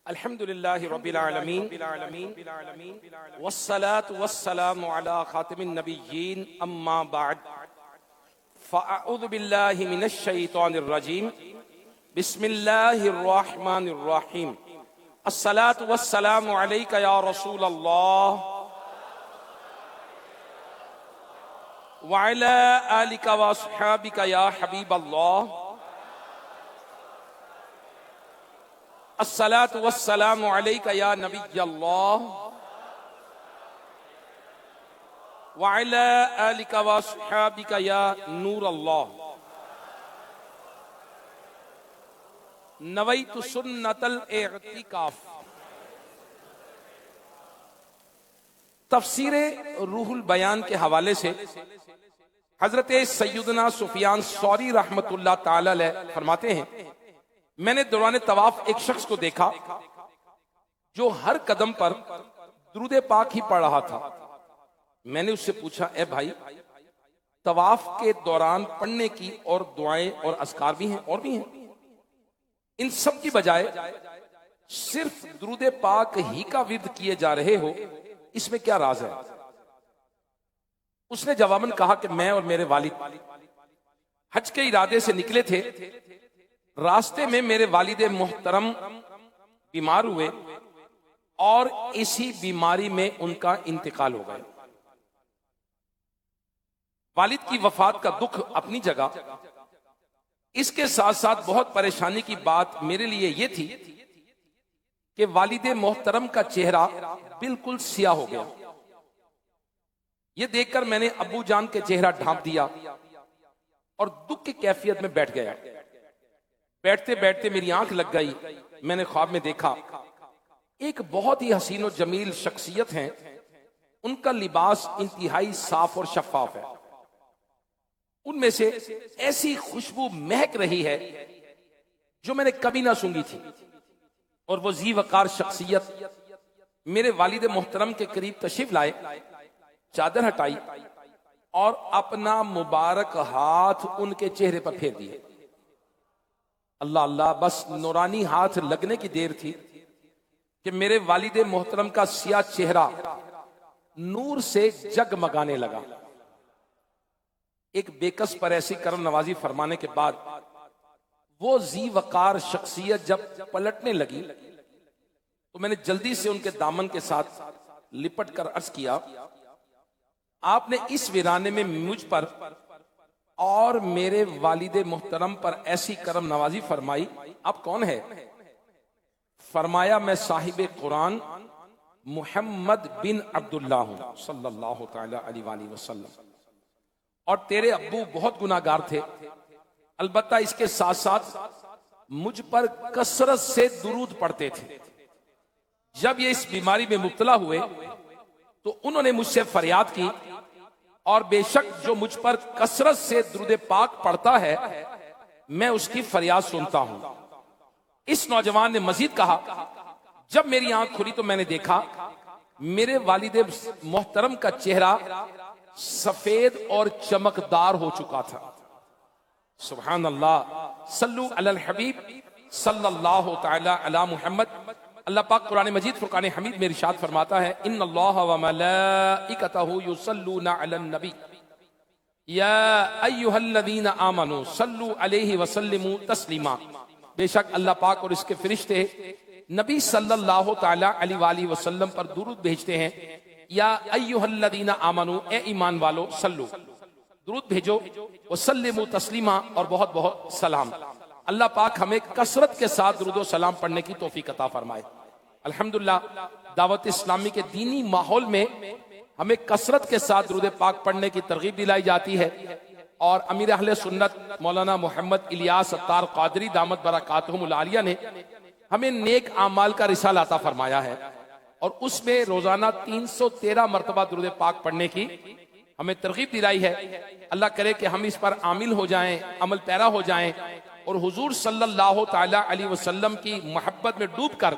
अल्हम्दुलिल्लाहि रब्बिल आलमीन वस्सलातु वस्सलामु अला खातिमिन नबिय्यीन अम्मा बाद फ़अऊज़ु बिल्लाहि मिनश शैतानिर रजीम बिस्मिल्लाहिर रहमानिर रहीम अस्सलातु वस्सलामु अलैका या रसूलल्लाह व अला आलिका व अस्हाबिका या हबीबल्लाह अस्सलातु वस्सलामु अलैका या नबिय्यल्लाह व अला आलिका व अस्हाबिका या नूरल्लाह नवैतु सुन्नतल इअ्तिकाफ। तफसीरे रूहुल बयान के हवाले से हजरत सैयदना सुफियान सौरी रहमतुल्लाह ताला अलैह फरमाते हैं, मैंने दौरान तवाफ एक शख्स को देखा जो हर कदम पर दुरूद पाक ही पढ़ रहा था। मैंने उससे पूछा, ए भाई, तवाफ के दौरान पढ़ने की और दुआएं और अस्कार भी हैं और भी हैं, इन सब की बजाय सिर्फ दुरूद पाक ही का विर्द किए जा रहे हो, इसमें क्या राज है? उसने जवाबन कहा कि मैं और मेरे वालिद हज के इरादे से निकले थे। रास्ते में मेरे वालिदे मोहतरम बीमार हुए और इसी बीमारी में उनका इंतकाल हो गया। वालिद की वफात का दुख अपनी जगह, इसके साथ साथ बहुत परेशानी की बात मेरे लिए यह थी कि वालिदे मोहतरम का चेहरा बिल्कुल सियाह हो गया। यह देखकर मैंने अब्बू जान के चेहरा ढांप दिया और दुख की कैफियत में बैठ गया। बैठते बैठते मेरी आंख लग गई। मैंने ख्वाब में देखा एक बहुत ही हसीन और जमील शख्सियत है, उनका लिबास इंतहाई साफ और शफाफ है। उनमें से ऐसी खुशबू महक रही है जो मैंने कभी ना सूंघी थी, और वो जी वकार शख्सियत मेरे वालिद मोहतरम के करीब तशरीफ लाए, चादर हटाई और अपना मुबारक हाथ उनके चेहरे पर फेर दिए। अल्लाह अल्लाह, बस नूरानी हाथ लगने की देर थी कि मेरे वालिदे मोहतरम का सिया चेहरा नूर से जगमगाने लगा। एक बेकस पर ऐसी करम नवाजी फरमाने के बाद वो जी वकार शख्सियत जब पलटने लगी तो मैंने जल्दी से उनके दामन के साथ लिपट कर अर्ज किया, आपने इस वीराने में मुझ पर और मेरे वालिदे मोहतरम पर ऐसी करम नवाजी फरमाई, आप कौन है? फरमाया, मैं साहिबे कुरान मुहम्मद बिन अब्दुल्ला हूं सल्लल्लाहु तआला अलैहि वसल्लम, और तेरे अब्बू बहुत गुनाहगार थे। अलबत्ता इसके साथ साथ मुझ पर कसरत से दुरूद पढ़ते थे। जब ये इस बीमारी में मुब्तला हुए तो उन्होंने मुझसे फरियाद की, और बेशक जो मुझ पर कसरत से दुरूद पाक पढ़ता है मैं उसकी फरियाद सुनता हूं। इस नौजवान ने मजीद कहा, जब मेरी आंख खुली तो मैंने देखा मेरे वालिदे मोहतरम का चेहरा सफेद और चमकदार हो चुका था। सुभान अल्लाह, सल्लु अलल हबीब सल्लल्लाहु तआला अला मुहम्मद। अल्लाह पाक कुरान मजीद फुरकान हमीद में इरशाद फरमाता है, इन्नल्लाह व मलाइकतहु युसल्लूना अलन नबी या अय्युहल्लज़ीना आमनू सल्लु अलैहि व सल्लिमू तस्लीमा। बेशक अल्लाह पाक और इसके फरिश्ते नबी सल्लल्लाहु तआला अलैहि वसल्लम पर दुरूद भेजते हैं। या अय्युहल्लज़ीना आमनू, ए ईमान वालो, सल्लु, दुरूद भेजो, व सल्लिमू तस्लीमा, और बहुत बहुत सलाम। अल्लाह पाक हमें कसरत के साथ दुरूद व सलाम पढ़ने की तौफीक अता फरमाए। अल्हम्दुलिल्लाह, दावत इस्लामी के दीनी माहौल में हमें कसरत के साथ दुरूद पाक पढ़ने की तरगीब दिलाई जाती है, और अमीर अहले सुन्नत मौलाना मोहम्मद इलियास अत्तार क़ादरी दामत बरकातहुमुल आलिया ने हमें नेक आमाल का रिसाला अता फरमाया है, और उसमें रोजाना 313 मरतबा दुरूद पाक पढ़ने की हमें तरगीब दिलाई है। अल्लाह करे कि हम इस पर आमिल हो जाएं, अमल पैरा हो जाएं, और हुजूर सल्लल्लाहु तआला अलैहि वसल्लम की मोहब्बत में डूबकर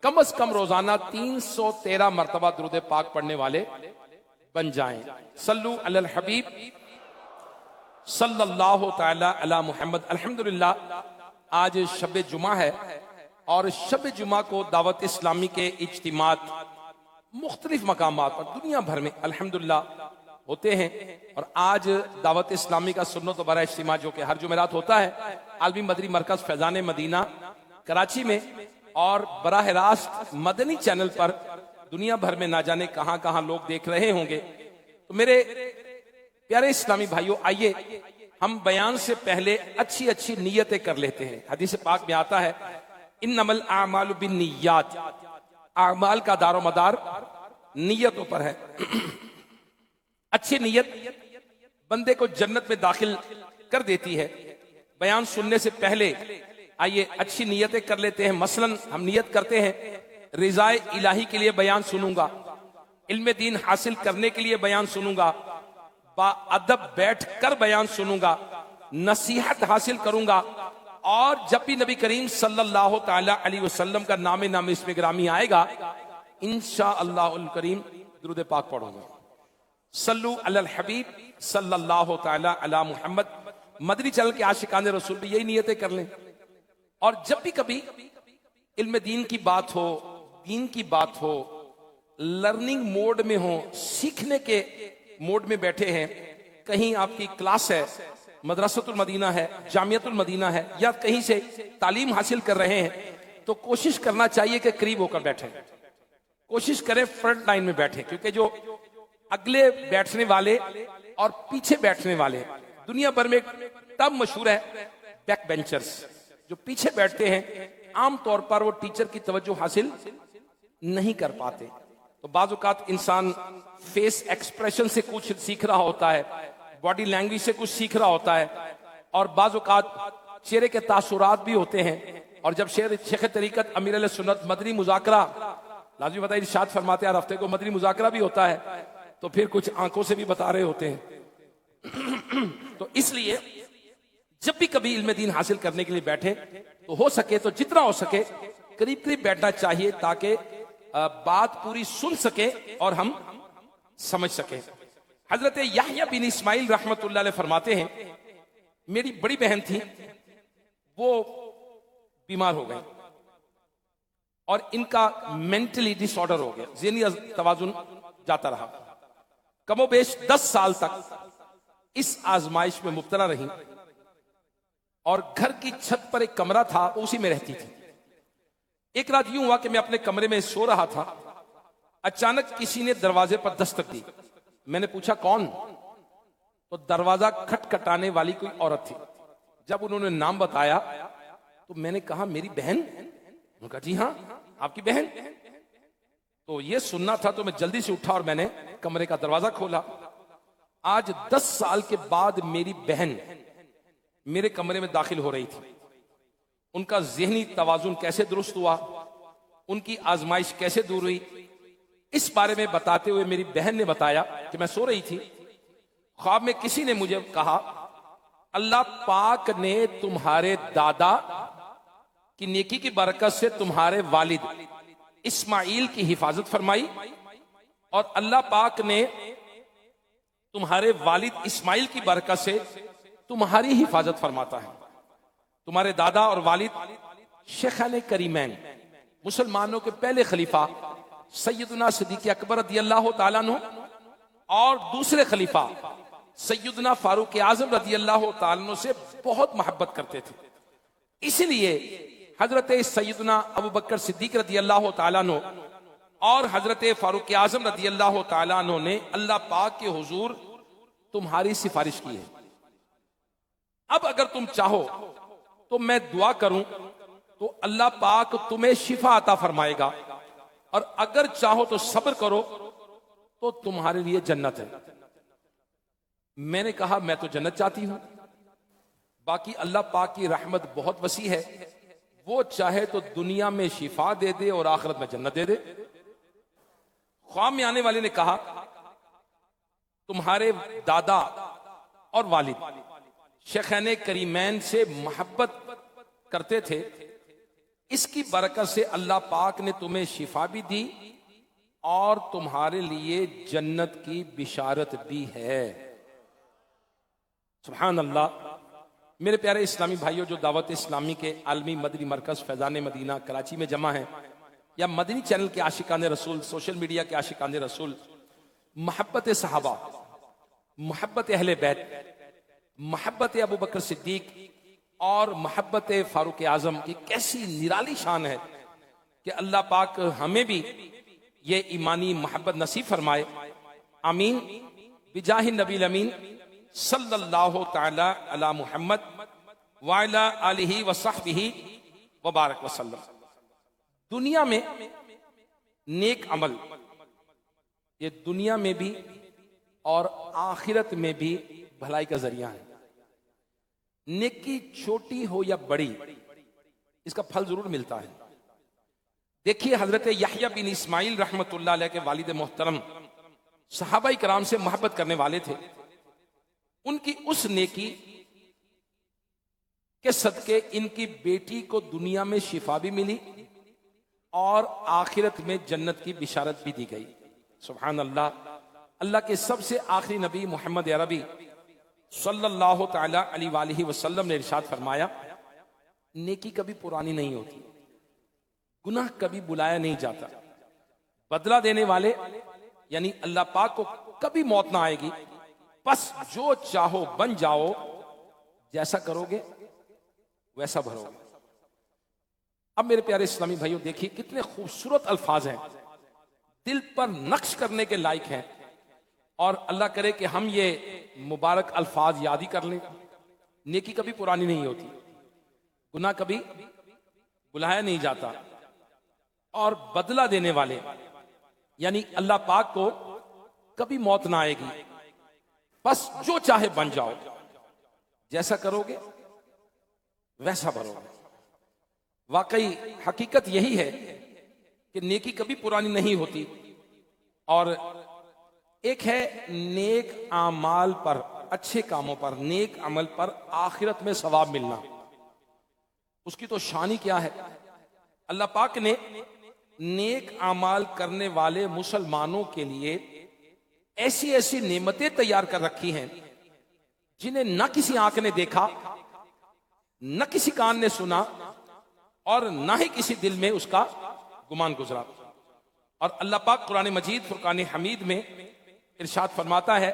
कम से कम रोजाना 313 मरतबा दुरूद पाक पढ़ने वाले बन जाएं। सल्लु अलल हबीब सल्लल्लाहु तआला अला मुहम्मद। अल्हम्दुलिल्लाह, आज शब जुमा है और शब जुमा को दावत इस्लामी के इज्तिमात मुख्तलिफ मकामात पर दुनिया भर में अल्हम्दुलिल्लाह होते हैं। और आज दावत इस्लामी का सुन्नत बरा इज्तिमा जो कि हर जुमेरात होता है आलमी मदनी मरकज फैजान मदीना कराची में, और बराह रास्त मदनी चैनल पर दुनिया भर में ना जाने कहां कहां लोग देख रहे होंगे। तो मेरे प्यारे इस्लामी भाइयों, आइए हम बयान से पहले अच्छी अच्छी नीयतें कर लेते हैं। हदीस पाक में आता है इन्नमल आमालु बिन्नियात, आमाल का दारो मदार नीयतों पर है। अच्छी नीयत बंदे को जन्नत में दाखिल कर देती है। बयान सुनने से पहले आइए अच्छी नीयतें कर लेते हैं। मसलन हम नीयत करते हैं रिज़ाए इलाही के लिए बयान सुनूंगा, इल्म दीन हासिल करने के लिए बयान सुनूंगा, बाअदब बैठ कर बयान सुनूंगा, नसीहत हासिल करूंगा, और जब भी नबी करीम सल्लल्लाहु ताला अलैहि वसल्लम का नाम इसमें ग्रामी आएगा इंशाअल्लाहुल करीम दुरूद पाक पढ़ूंगा। सल्लु अलल हबीब सल्लल्लाहु ताला अला मुहम्मद। मदनी चैनल के आशिकान रसूल भी यही नियतें कर लें। और जब भी कभी इल्म दीन की बात हो, दीन की बात हो, लर्निंग मोड में हो, सीखने के मोड में बैठे हैं, कहीं आपकी क्लास है, मदरसतुल मदीना है, जामियतुल मदीना है, या कहीं से तालीम हासिल कर रहे हैं, तो कोशिश करना चाहिए कि करीब होकर बैठे, कोशिश करें फ्रंट लाइन में बैठे। क्योंकि जो अगले बैठने वाले और पीछे बैठने वाले, दुनिया भर में एक टर्म मशहूर है बैक बेंचर्स, जो पीछे बैठते हैं आमतौर पर वो टीचर की तवज्जो हासिल नहीं कर पाते। तो बाज़ औक़ात इंसान फेस एक्सप्रेशन से कुछ सीख रहा होता है, बॉडी लैंग्वेज से कुछ सीख रहा होता है, और बाज़ औक़ात चेहरे के तासुरात भी होते हैं। और जब शेख तरीकत अमीर अहले सुन्नत मदनी मुज़ाकरा लाज़मी बताइए इरशाद फरमाते हैं हर हफ्ते को मदनी मुज़ाकरा भी होता है, तो फिर कुछ आंखों से भी बता रहे होते हैं। तो इसलिए जब भी कभी इल्म दीन हासिल करने के लिए बैठे तो हो सके तो जितना हो सके करीब करीब बैठना चाहिए, ताकि बात पूरी सुन सके और हम समझ सके। हजरत याह्या बिन इस्माइल रहमतुल्लाह अलैह फरमाते हैं मेरी बड़ी बहन थी, वो बीमार हो गई और इनका मेंटली डिसऑर्डर हो गया, ज़हनी तवाजुन जाता रहा। कमोबेश 10 साल तक इस आजमाइश में मुब्तला रही, और घर की छत पर एक कमरा था, उसी में रहती थी। एक रात यूं हुआ कि मैं अपने कमरे में सो रहा था, अचानक किसी ने दरवाजे पर दस्तक दी। मैंने पूछा कौन, तो दरवाजा खटखटाने वाली कोई औरत थी। जब उन्होंने नाम बताया तो मैंने कहा मेरी बहन। उन्होंने कहा जी हाँ आपकी बहन। तो ये सुनना था, तो मैं जल्दी से उठा और मैंने कमरे का दरवाजा खोला। आज 10 साल के बाद मेरी बहन मेरे कमरे में दाखिल हो रही थी। उनका ज़हनी तवाजुन कैसे दुरुस्त हुआ, उनकी आजमाइश कैसे दूर हुई, इस बारे में बताते हुए मेरी बहन ने बताया कि मैं सो रही थी, ख्वाब में किसी ने मुझे कहा अल्लाह पाक ने तुम्हारे दादा की नेकी की बरकत से तुम्हारे वालिद इस्माइल की हिफाजत फरमाई, और अल्लाह पाक ने तुम्हारे वालिद इस्माइल की बरकत से तुम्हारी हिफाजत फरमाता है। तुम्हारे दादा और वालिद शेखान करीमैन, मुसलमानों के पहले खलीफा सैयदना सिद्दीक़ अकबर रज़ियल्लाहु ताला अन्हु, और दूसरे खलीफा सैयदना फारूक आज़म रज़ियल्लाहु ताला अन्हु से बहुत मोहब्बत करते थे। इसलिए हजरत सैयदना अबू बकर सिद्दीक़ रज़ियल्लाहु ताला अन्हु और हजरत फारूक आज़म रज़ियल्लाहु ताला अन्हु ने अल्लाह पाक के हुजूर तुम्हारी सिफारिश की है। अब अगर तुम चाहो तो मैं दुआ करूं तो अल्लाह पाक तुम्हें शिफा अता फरमाएगा, और अगर चाहो तो सब्र करो तो तुम्हारे लिए जन्नत है। मैंने कहा मैं तो जन्नत चाहती हूं, बाकी अल्लाह पाक की रहमत बहुत वसी है, वो चाहे तो दुनिया में शिफा दे दे और आखिरत में जन्नत दे दे। ख्वाब में आने वाले ने कहा तुम्हारे दादा और वालिद शेखैन करीमैन से मोहब्बत करते थे, इसकी बरकत से अल्लाह पाक ने तुम्हें शिफा भी दी और तुम्हारे लिए जन्नत की बिशारत भी है। सुभान अल्लाह। मेरे प्यारे इस्लामी भाइयों, जो दावत इस्लामी के आलमी मदनी मरकज फैजान मदीना कराची में जमा है, या मदनी चैनल के आशिकान रसूल, सोशल मीडिया के आशिकान रसूल, मोहब्बत सहाबा, मोहब्बत अहले बैत, मोहब्बत अबू बकर सिद्दीक और मोहब्बत फारूक आजम की कैसी निराली शान है कि अल्लाह पाक हमें भी ये ईमानी मोहब्बत नसीब फरमाए। आमीन। बिजाहि नबी अमीन सल्लल्लाहु तआला अला मुहम्मद व अला आलिहि व सहबिहि व बारक वसल्लम। दुनिया में नेक अमल, ये दुनिया में भी और आखिरत में भी भलाई का जरिया है। नेकी छोटी हो या बड़ी, इसका फल जरूर मिलता है। देखिए, हजरत यहया बिन इस्माइल रहमतुल्लाह अलैह के वालिद मोहतरम सहाबा कराम से मोहब्बत करने वाले थे। उनकी उस नेकी के सदके इनकी बेटी को दुनिया में शिफा भी मिली और आखिरत में जन्नत की बिशारत भी दी गई। सुभान अल्लाह। अल्लाह के सबसे आखिरी नबी मोहम्मद अरबी सल्लल्लाहु तआला अलैहि वसल्लम ने इरशाद फरमाया, नेकी कभी पुरानी नहीं होती, गुनाह कभी बुलाया नहीं जाता, बदला देने वाले यानी अल्लाह पाक को कभी मौत ना आएगी। बस जो चाहो बन जाओ, जैसा करोगे वैसा भरोगे। अब मेरे प्यारे इस्लामी भाइयों, देखिए कितने खूबसूरत अल्फाज हैं, दिल पर नक्श करने के लायक हैं। और अल्लाह करे कि हम ये मुबारक अल्फाज याद ही कर लें। नेकी कभी पुरानी नहीं होती, गुनाह कभी बुलाया नहीं जाता, और बदला देने वाले यानी अल्लाह पाक को कभी मौत ना आएगी। बस जो चाहे बन जाओ, जैसा करोगे वैसा भरोगे। वाकई हकीकत यही है कि नेकी कभी पुरानी नहीं होती। और एक है नेक आमाल पर, अच्छे कामों पर, नेक अमल पर आखिरत में सवाब मिलना। उसकी तो शान ही क्या है। अल्लाह पाक ने नेक आमाल करने वाले मुसलमानों के लिए ऐसी ऐसी नेमतें तैयार कर रखी हैं जिन्हें न किसी आंख ने देखा, न किसी कान ने सुना, और न ही किसी दिल में उसका गुमान गुजरा। और अल्लाह पाक कुरान मजीद फुरकान हमीद में इरशाद फरमाता है,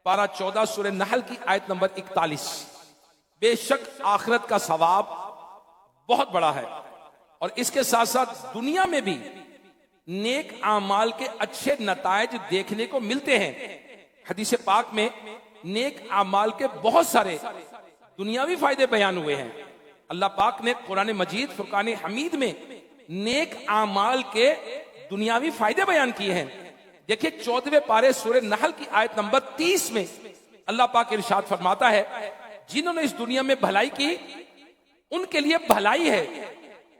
पारा 14 सूरह नहल की आयत नंबर 41, बेशक आखिरत का सवाब बहुत बड़ा है और इसके साथ साथ दुनिया में भी नेक आमाल के अच्छे नतायज देखने को मिलते हैं। हदीस पाक में नेक आमाल के बहुत सारे दुनियावी फायदे बयान हुए हैं। अल्लाह पाक ने कुरान मजीद फुरकान हमीद में नेक आमाल के दुनियावी फायदे बयान किए हैं। देखिए 14वें पारे सूरह नहल की आयत नंबर 30 में अल्लाह पाक इरशाद फरमाता है, जिन्होंने इस दुनिया में भलाई की उनके लिए भलाई है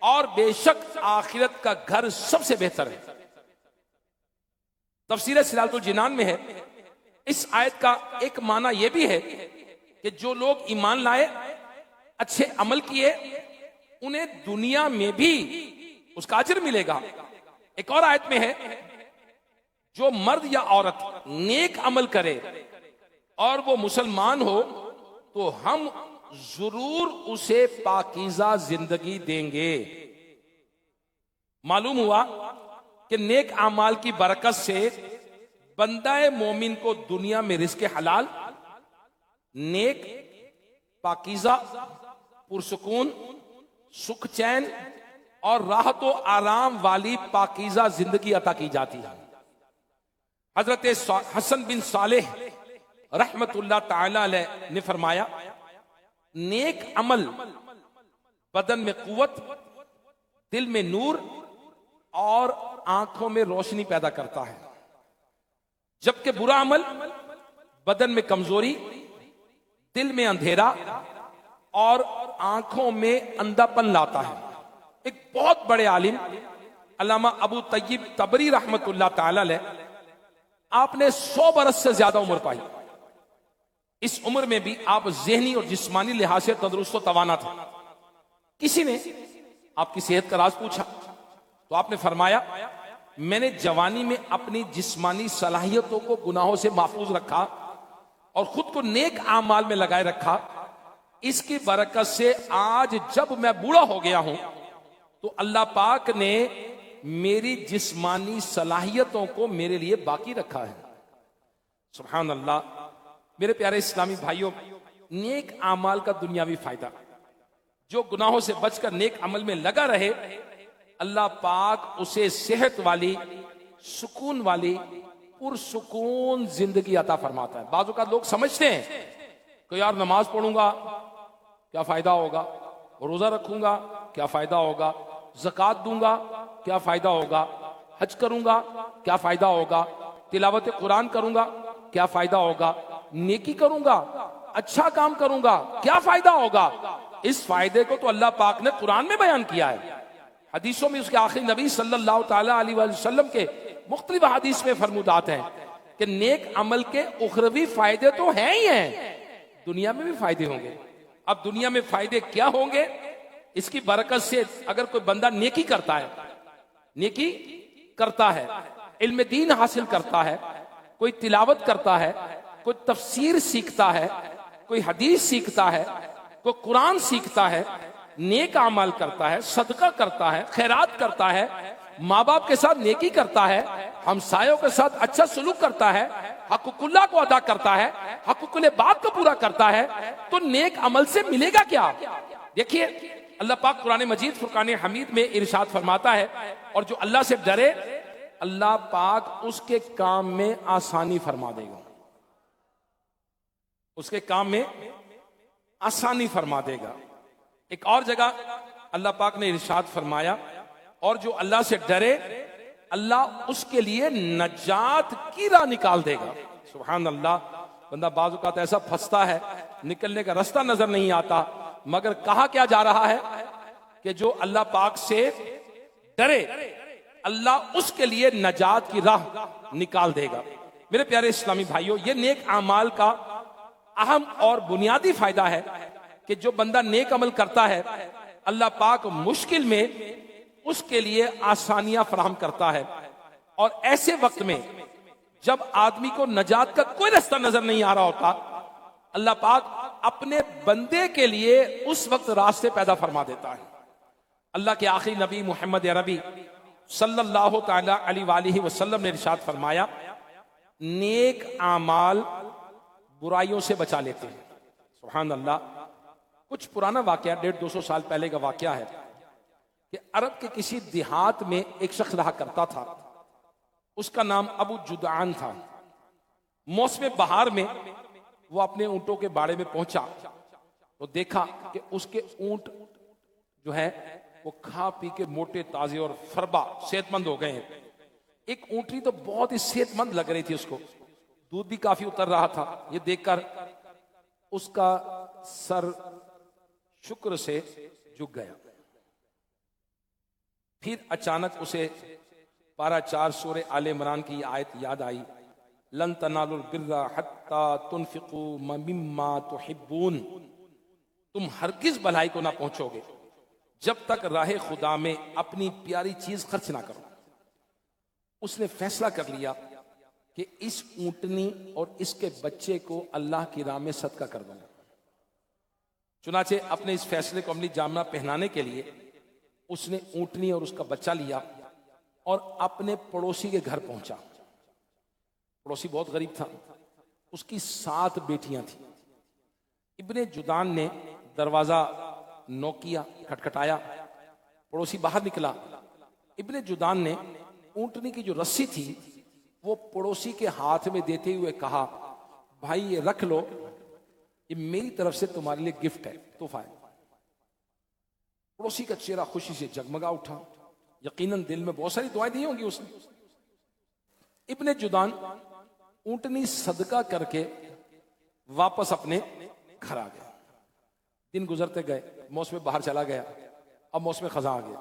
और बेशक आखिरत का घर सबसे बेहतर है। तफसीर सिरातुल जिनान में है। इस आयत का एक माना यह भी है कि जो लोग ईमान लाए, अच्छे अमल किए, उन्हें दुनिया में भी उसका अजर मिलेगा। एक और आयत में है, जो मर्द या औरत नेक अमल करे और वो मुसलमान हो तो हम जरूर उसे पाकीज़ा जिंदगी देंगे। मालूम हुआ कि नेक आमाल की बरकत से बंदाए मोमिन को दुनिया में रिज़्क़ हलाल, नेक, पाकीज़ा, पुरसुकून, सुख चैन और राहत व आराम वाली पाकीज़ा जिंदगी अता की जाती है। हजरत हसन बिन सालेह रहमतुल्लाह ताला अलैह ने फरमाया, नेक अमल बदन में कुव्वत, दिल में नूर और आंखों में रोशनी पैदा करता है, जबकि बुरा अमल बदन में कमजोरी, दिल में अंधेरा और आंखों में अंधापन लाता है। एक बहुत बड़े आलिम अल्लामा अबू तय्यब तबरी रहमतुल्लाह ताला अलैह, आपने 100 बरस से ज्यादा उम्र पाई। इस उम्र में भी आप ज़हनी और जिस्मानी लिहाज से तंदुरुस्त और तवाना थे। किसी ने आपकी सेहत का राज पूछा तो आपने फरमाया, मैंने जवानी में अपनी जिस्मानी सलाहियतों को गुनाहों से महफूज रखा और खुद को नेक आमाल में लगाए रखा इसकी बरकत से आज जब मैं बूढ़ा हो गया हूं तो अल्लाह पाक ने मेरी जिस्मानी सलाहियतों को मेरे लिए बाकी रखा है। सुभान अल्लाह। मेरे प्यारे इस्लामी भाइयों, नेक अमाल का दुनियावी फायदा, जो गुनाहों से बचकर नेक अमल में लगा रहे, अल्लाह पाक उसे सेहत वाली, सुकून वाली, पुरसुकून जिंदगी अता फरमाता है। बाजू का लोग समझते हैं कि यार नमाज पढ़ूंगा क्या फायदा होगा, रोजा रखूंगा क्या फायदा होगा, ज़कात दूंगा क्या फायदा होगा, हज करूंगा क्या फायदा होगा, तिलावत कुरान करूंगा क्या फायदा होगा, नेकी करूंगा, अच्छा काम करूंगा क्या फायदा होगा। इस फायदे को तो अल्लाह पाक ने कुरान में बयान किया है। हदीसों में उसके आखिरी नबी सल्लल्लाहु ताला अलैहि वसल्लम के मुख्तलिफ हदीस में फरमूदात हैं कि नेक अमल के उखरवी फायदे तो हैं ही हैं, दुनिया में भी फायदे होंगे। अब दुनिया में फायदे क्या होंगे? इसकी बरकत से अगर कोई बंदा नेकी करता है, नेकी करता है, इल्म दीन हासिल करता है, कोई तिलावत करता है, कोई तफसीर सीखता है, कोई हदीस सीखता है, कोई कुरान सीखता है, नेक अमल करता है, सदका करता है, खैरात करता है, माँ बाप के साथ नेकी करता है, हमसायों के साथ अच्छा सलूक करता है, हक़ुक़ुल्लाह को अदा करता है, हक़ुक़ुल बात को पूरा करता है, तो नेक अमल से मिलेगा क्या? देखिए अल्लाह पाक कुरान मजीद फुरकान हमीद में इरशाद फरमाता है, और जो अल्लाह से डरे अल्लाह पाक उसके काम में आसानी फरमा देगा, उसके काम में आसानी फरमा देगा। एक और जगह अल्लाह पाक ने इरशाद फरमाया, और जो अल्लाह से डरे अल्लाह उसके लिए नजात की राह निकाल देगा। सुभान अल्लाह। बंदा बाज़ औक़ात ऐसा फंसता है, निकलने का रास्ता नजर नहीं आता, मगर कहा क्या जा रहा है कि जो अल्लाह पाक से डरे अल्लाह उसके लिए नजात की राह निकाल देगा। मेरे प्यारे इस्लामी भाइयों, ये नेक अमाल का अहम और बुनियादी फायदा है कि जो बंदा नेक अमल करता है अल्लाह पाक मुश्किल में उसके लिए आसानियां फराहम करता है। और ऐसे वक्त में जब आदमी को नजात का कोई रास्ता नजर नहीं आ रहा होता, अल्लाह पाक अपने बंदे के लिए उस वक्त रास्ते पैदा फरमा देता है। अल्लाह के आखिरी नबी मोहम्मद अरबी सल्लल्लाहु ताला अलैहि वसल्लम ने इरशाद फरमाया, नेक आमाल बुराइयों से बचा लेते हैं। सुभान अल्लाह। कुछ पुराना वाकया, 150-200 साल पहले का वाकया है कि अरब के किसी देहात में एक शख्स रहा करता था, उसका नाम अबू जुदान था। मौसम बहार में वो अपने ऊंटों के बाड़े में पहुंचा तो देखा कि उसके ऊंट जो है वो खा पी के मोटे ताजे और फरबा सेहतमंद हो गए हैं। एक ऊंटनी तो बहुत ही सेहतमंद लग रही थी, उसको दूध भी काफी उतर रहा था। ये देखकर उसका सर शुक्र से झुक गया। फिर अचानक उसे पारा 4 सूरह आले इमरान की आयत याद आई, लन तनालुल बिर्रा हत्ता तुनफिकू मिम्मा तुहिब्बून, तुम हरगिज भलाई को ना पहुंचोगे जब तक राह खुदा में अपनी प्यारी चीज खर्च ना करो। उसने फैसला कर लिया कि इस ऊंटनी और इसके बच्चे को अल्लाह की राह में सदका कर दूंगा। चुनाचे अपने इस फैसले को अमली जामा पहनाने के लिए उसने ऊंटनी और उसका बच्चा लिया और अपने पड़ोसी के घर पहुंचा। पड़ोसी बहुत गरीब था, उसकी 7 बेटियां थी। इब्ने जुदान ने दरवाजा नॉक किया, खटखटाया, पड़ोसी बाहर निकला। इब्ने जुदान ने ऊंटनी की जो रस्सी थी वो पड़ोसी के हाथ में देते हुए कहा, भाई ये रख लो, ये मेरी तरफ से तुम्हारे लिए गिफ्ट है, तोहफा है। पड़ोसी का चेहरा खुशी से जगमगा उठा, यकीनन दिल में बहुत सारी दुआएं दी होंगी उसने। इब्ने जुदान ऊंटनी सदका करके वापस अपने घर आ गया। दिन गुजरते गए, मौसम बाहर चला गया, अब मौसम खजा आ गया,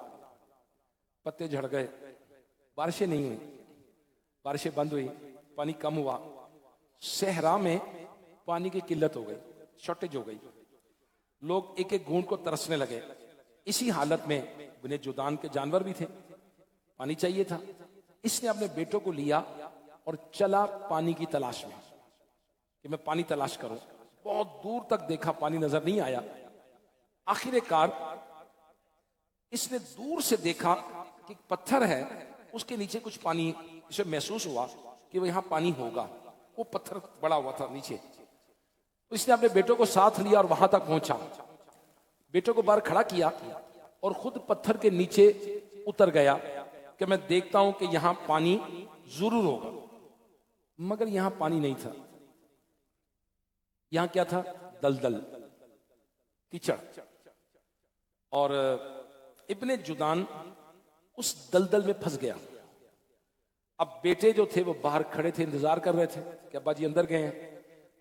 पत्ते झड़ गए, बारिशें नहीं हुई, बारिशें बंद हुई, पानी कम हुआ, सहरा में पानी की किल्लत हो गई, शॉर्टेज हो गई, लोग एक एक घूंट को तरसने लगे। इसी हालत में इब्ने जुदान के जानवर भी थे, पानी चाहिए था। इसने अपने बेटों को लिया और चला पानी की तलाश में कि मैं पानी तलाश करूं। बहुत दूर तक देखा, पानी नजर नहीं आया। आखिरकार इसने दूर से देखा कि पत्थर है, उसके नीचे कुछ पानी, इसे महसूस हुआ कि वो यहां पानी होगा। वो पत्थर बड़ा हुआ था नीचे, तो इसने अपने बेटों को साथ लिया और वहां तक पहुंचा। बेटों को बाहर खड़ा किया और खुद पत्थर के नीचे उतर गया कि मैं देखता हूं कि यहां पानी जरूर होगा। मगर यहां पानी नहीं था। यहां क्या था? दलदल, कीचड़। और इब्ने जुदान उस दलदल में फंस गया। अब बेटे जो थे वो बाहर खड़े थे, इंतजार कर रहे थे कि अब्बा जी अंदर गए हैं।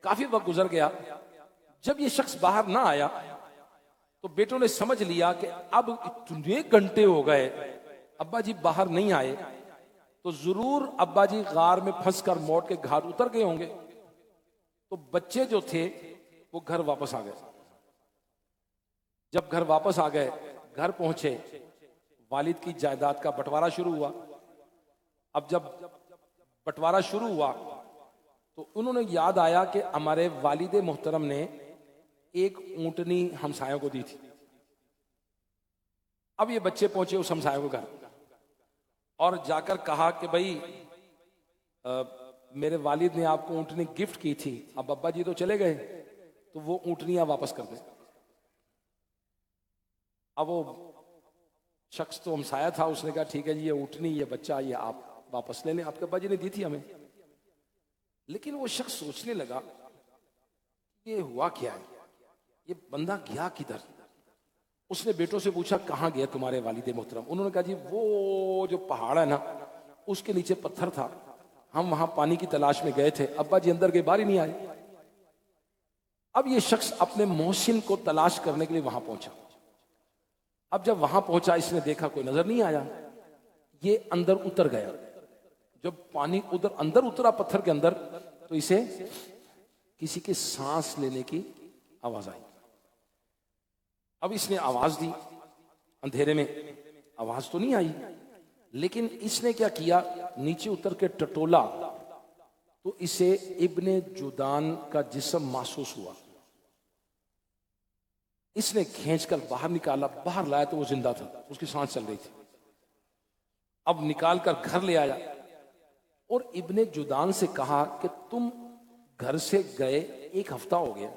काफी वक्त गुजर गया। जब ये शख्स बाहर ना आया तो बेटों ने समझ लिया कि अब इतने घंटे हो गए, अब्बा जी बाहर नहीं आए, तो जरूर अब्बा जी गार में फंसकर मौत के घाट उतर गए होंगे। तो बच्चे जो थे वो घर वापस आ गए। जब घर वापस आ गए, घर पहुंचे, वालिद की जायदाद का बंटवारा शुरू हुआ। अब जब बंटवारा शुरू हुआ तो उन्होंने याद आया कि हमारे वालिदे मोहतरम ने एक ऊंटनी हमसायों को दी थी। अब ये बच्चे पहुंचे उस हमसायों के घर और जाकर कहा कि भाई मेरे वालिद ने आपको ऊंटनी गिफ्ट की थी, अब अब्बा जी तो चले गए, तो वो ऊंटनियां वापस कर दें। अब वो शख्स तो हमसाया था, उसने कहा ठीक है जी, ये ऊंटनी, ये बच्चा, ये आप वापस ले लें, आपके अब्बा जी ने दी थी हमें। लेकिन वो शख्स सोचने लगा ये हुआ क्या है, ये बंदा गया किधर। उसने बेटों से पूछा कहाँ गया तुम्हारे वालिदे मोहतरम। उन्होंने कहा जी वो जो पहाड़ है ना, उसके नीचे पत्थर था, हम वहां पानी की तलाश में गए थे, अब्बा जी अंदर गए, बाहर ही नहीं आए। अब ये शख्स अपने मोहसिन को तलाश करने के लिए वहां पहुंचा। अब जब वहां पहुंचा, इसने देखा कोई नजर नहीं आया। ये अंदर उतर गया। जब पानी उधर अंदर उतरा पत्थर के अंदर, तो इसे किसी के सांस लेने की आवाज आई। अब इसने आवाज दी, अंधेरे में आवाज तो नहीं आई, लेकिन इसने क्या किया, नीचे उतर के टटोला तो इसे इब्ने जुदान का जिस्म महसूस हुआ। इसने खींचकर बाहर निकाला, बाहर लाया तो वो जिंदा था, उसकी सांस चल रही थी। अब निकाल कर घर ले आया और इब्ने जुदान से कहा कि तुम घर से गए 1 हफ्ता हो गया,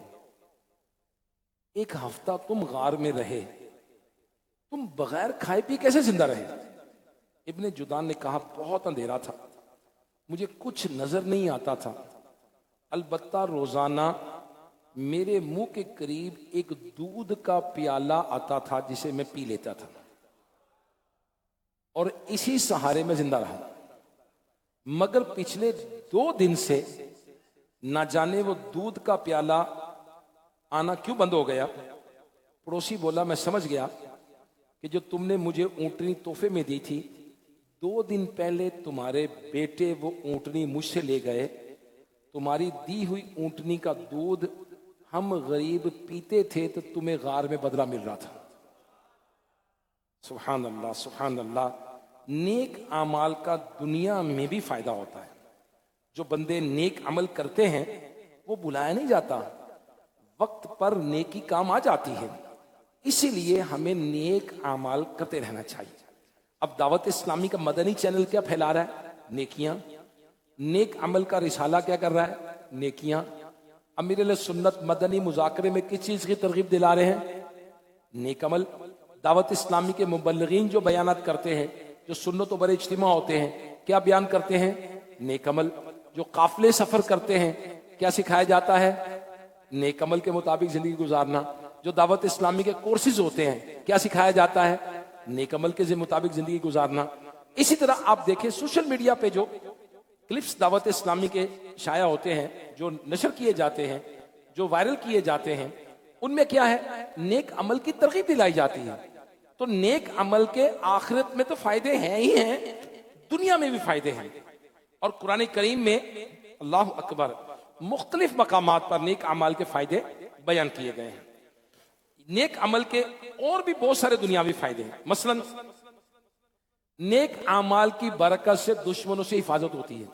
1 हफ्ता तुम गार में रहे, तुम बगैर खाए पी कैसे जिंदा रहे। इब्ने जुदान ने कहा बहुत अंधेरा था, मुझे कुछ नजर नहीं आता था, अलबत्ता रोजाना मेरे मुंह के करीब एक दूध का प्याला आता था जिसे मैं पी लेता था और इसी सहारे में जिंदा रहा। मगर पिछले 2 दिन से ना जाने वो दूध का प्याला आना क्यों बंद हो गया। पड़ोसी बोला मैं समझ गया कि जो तुमने मुझे ऊंटनी तोहफे में दी थी, 2 दिन पहले तुम्हारे बेटे वो ऊंटनी मुझसे ले गए, तुम्हारी दी हुई ऊंटनी का दूध हम गरीब पीते थे तो तुम्हें गार में बदला मिल रहा था। सुभान अल्लाह, सुभान अल्लाह। नेक अमाल का दुनिया में भी फायदा होता है। जो बंदे नेक अमल करते हैं वो बुलाया नहीं जाता, वक्त पर नेकी काम आ जाती है। इसीलिए हमें नेक अमाल करते रहना चाहिए। अब दावत इस्लामी का मदनी चैनल क्या फैला रहा है? नेकियां। नेक अमल का रिसाला क्या कर रहा है? नेकियां। अमीर सुन्नत मदनी मुजाकरे में किस चीज की तरगीब दिला रहे हैं? नेक अमल। दावत इस्लामी के मुबल्लिगीन जो बयानात करते हैं, जो सुन्नत बड़े इज्तिमा होते हैं, क्या बयान करते हैं? नेक अमल। जो काफिले सफर करते हैं, क्या सिखाया जाता है? नेक अमल के मुताबिक जिंदगी गुजारना। जो दावत इस्लामी के कोर्सेज होते हैं, क्या सिखाया जाता है? नेक अमल के मुताबिक जिंदगी गुजारना। इसी तरह आप देखें सोशल मीडिया पे जो क्लिप्स दावत इस्लामी के शाया होते हैं, जो नशर किए जाते हैं, जो वायरल किए जाते हैं, उनमें क्या है? नेक अमल की तरगीब दिलाई जाती है। तो नेक अमल के आखिरत में तो फायदे हैं ही हैं, दुनिया में भी फायदे हैं। और कुरान करीम में अल्लाह अकबर मुख्तलिफ मकामात पर नेक अमल के फायदे बयान किए गए हैं। नेक अमल के और भी बहुत सारे दुनियावी फायदे हैं। मसलन नेक अमाल की बरकत से दुश्मनों से हिफाजत होती है।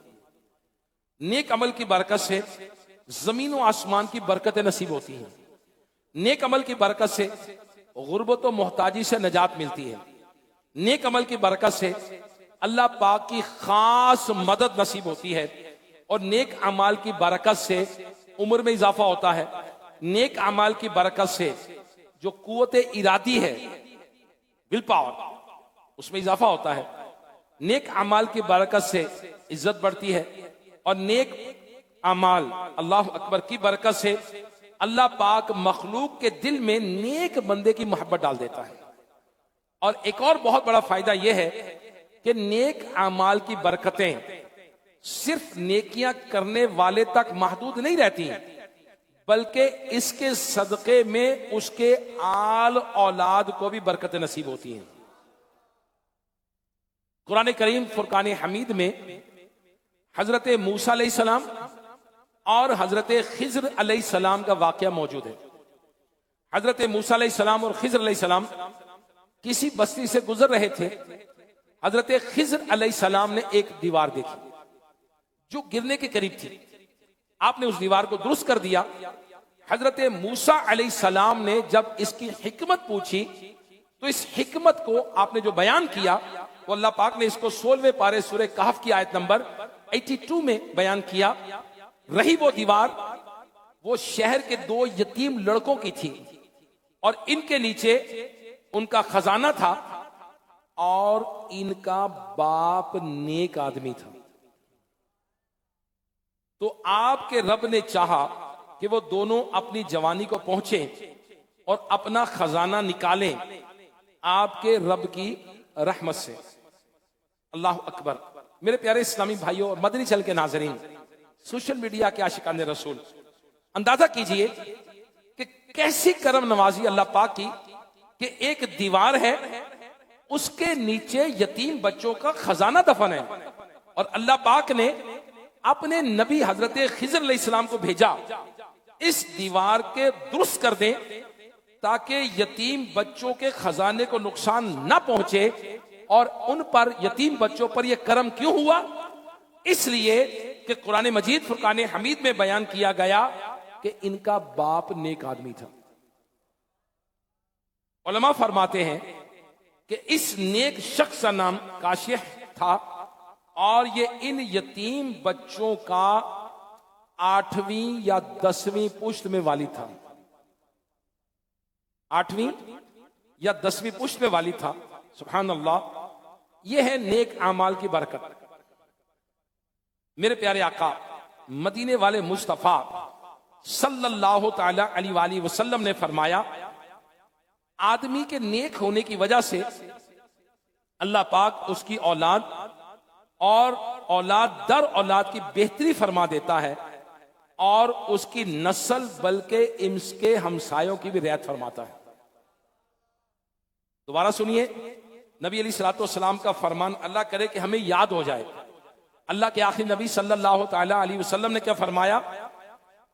नेक अमल की बरकत से जमीन व आसमान की बरकतें नसीब होती हैं। नेक अमल की बरकत से गुर्बत व मोहताजी से निजात मिलती है। नेक अमल की बरकत से अल्लाह पाक की खास मदद नसीब होती है और नेक अमाल की बरकत से उम्र में इजाफा होता है। नेक अमाल की बरकत से जो कुव्वत इरादी है, विल पावर, उसमें इजाफा होता है। नेक अमाल की बरकत से इज्जत बढ़ती है और नेक अमाल अल्लाह अकबर की बरकत से अल्लाह पाक मखलूक के दिल में नेक बंदे की मोहब्बत डाल देता है। और एक और बहुत बड़ा फायदा यह है कि नेक अमाल की बरकतें सिर्फ नेकियां करने वाले तक महदूद नहीं रहती हैं, बल्कि इसके सदक़े में उसके आल औलाद को भी बरकतें नसीब होती हैं। कुरान करीम फुरकान हमीद में हजरत मूसा अलैहिस्सलाम और हजरत खिज्र अलैहिस्सलाम का वाकया मौजूद है। हजरत मूसा अलैहिस्सलाम और खिज्र अलैहिस्सलाम किसी बस्ती से गुजर रहे थे। हजरत खिज्र अलैहिस्सलाम ने एक दीवार देखी जो गिरने के करीब थी। आपने उस दीवार को दुरुस्त कर दिया। हजरत मूसा अलैहिस्सलाम ने जब इसकी हिकमत पूछी तो इस हिकमत को आपने जो बयान किया वो अल्लाह पाक ने इसको 16वें पारे सूरह कहफ की आयत नंबर 82 में बयान किया। रही वो दीवार, वो शहर के 2 यतीम लड़कों की थी और इनके नीचे उनका खजाना था और इनका बाप नेक आदमी था। तो आपके रब ने चाहा कि वो दोनों अपनी जवानी को पहुंचे और अपना खजाना निकालें आपके रब की रहमत से। अल्लाह अकबर। मेरे प्यारे इस्लामी भाइयों और मदनी चल के नाजरीन, सोशल मीडिया के आशिकाने रसूल, अंदाजा कीजिए कि कैसी करम नवाजी अल्लाह पाक की कि एक दीवार है, उसके नीचे यतीम बच्चों का खजाना दफन है और अल्लाह पाक ने अपने नबी हजरत खिज्र अलैहिस्सलाम को भेजा इस दीवार के दुरुस्त कर दें ताकि यतीम बच्चों के खजाने को नुकसान न पहुंचे। और उन पर, यतीम बच्चों पर यह करम क्यों हुआ? इसलिए कि कुरान मजीद फुरकान हमीद में बयान किया गया कि इनका बाप नेक आदमी था। उलमा फरमाते हैं कि इस नेक शख्स का नाम काशिह था और ये इन यतीम बच्चों का 8वीं या 10वीं पुश्त में वालिद था। 8वीं या 10वीं पुश्त में वालिद था। सुभान अल्लाह। यह है नेक आमाल की बरकत। मेरे प्यारे आका मदीने वाले मुस्तफा सल्लल्लाहु ताला अलैहि वसल्लम ने फरमाया, आदमी के नेक होने की वजह से अल्लाह पाक उसकी औलाद और औलाद दर औलाद की बेहतरी फरमा देता है और उसकी नस्ल बल्कि इसके हमसायों की भी रियायत फरमाता है। दोबारा सुनिए, नबी अलैहिस्सलातु वस्सलाम का फरमान, अल्लाह करे कि हमें याद हो जाए। अल्लाह के आखिरी नबी सल्लल्लाहु ताला अलैहि वसल्लम ने क्या फरमाया?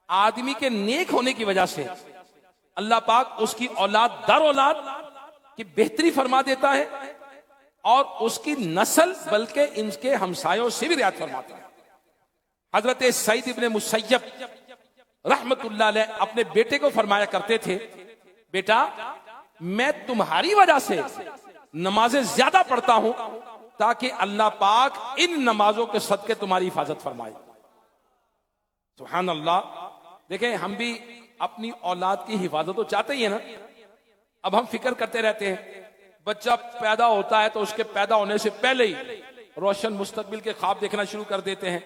आदमी के नेक होने की वजह से अल्लाह पाक उसकी औलाद दर औलाद की बेहतरी फरमा देता है और उसकी नस्ल बल्कि इनके हमसायों से भी रियायत फरमाता है। हजरत सईद इब्ने मुसय्यब रहमतुल्लाह अलैह अपने बेटे को फरमाया करते थे, बेटा मैं तुम्हारी वजह से नमाजें ज्यादा पढ़ता हूं ताकि अल्लाह पाक इन नमाजों के सदके तुम्हारी हिफाजत फरमाए। सुभान अल्लाह। देखें, हम भी अपनी औलाद की हिफाजत तो चाहते ही है ना। अब हम फिक्र करते रहते हैं, बच्चा पैदा होता है तो उसके पैदा होने से पहले ही रोशन मुस्तकबिल के ख्वाब देखना शुरू कर देते हैं।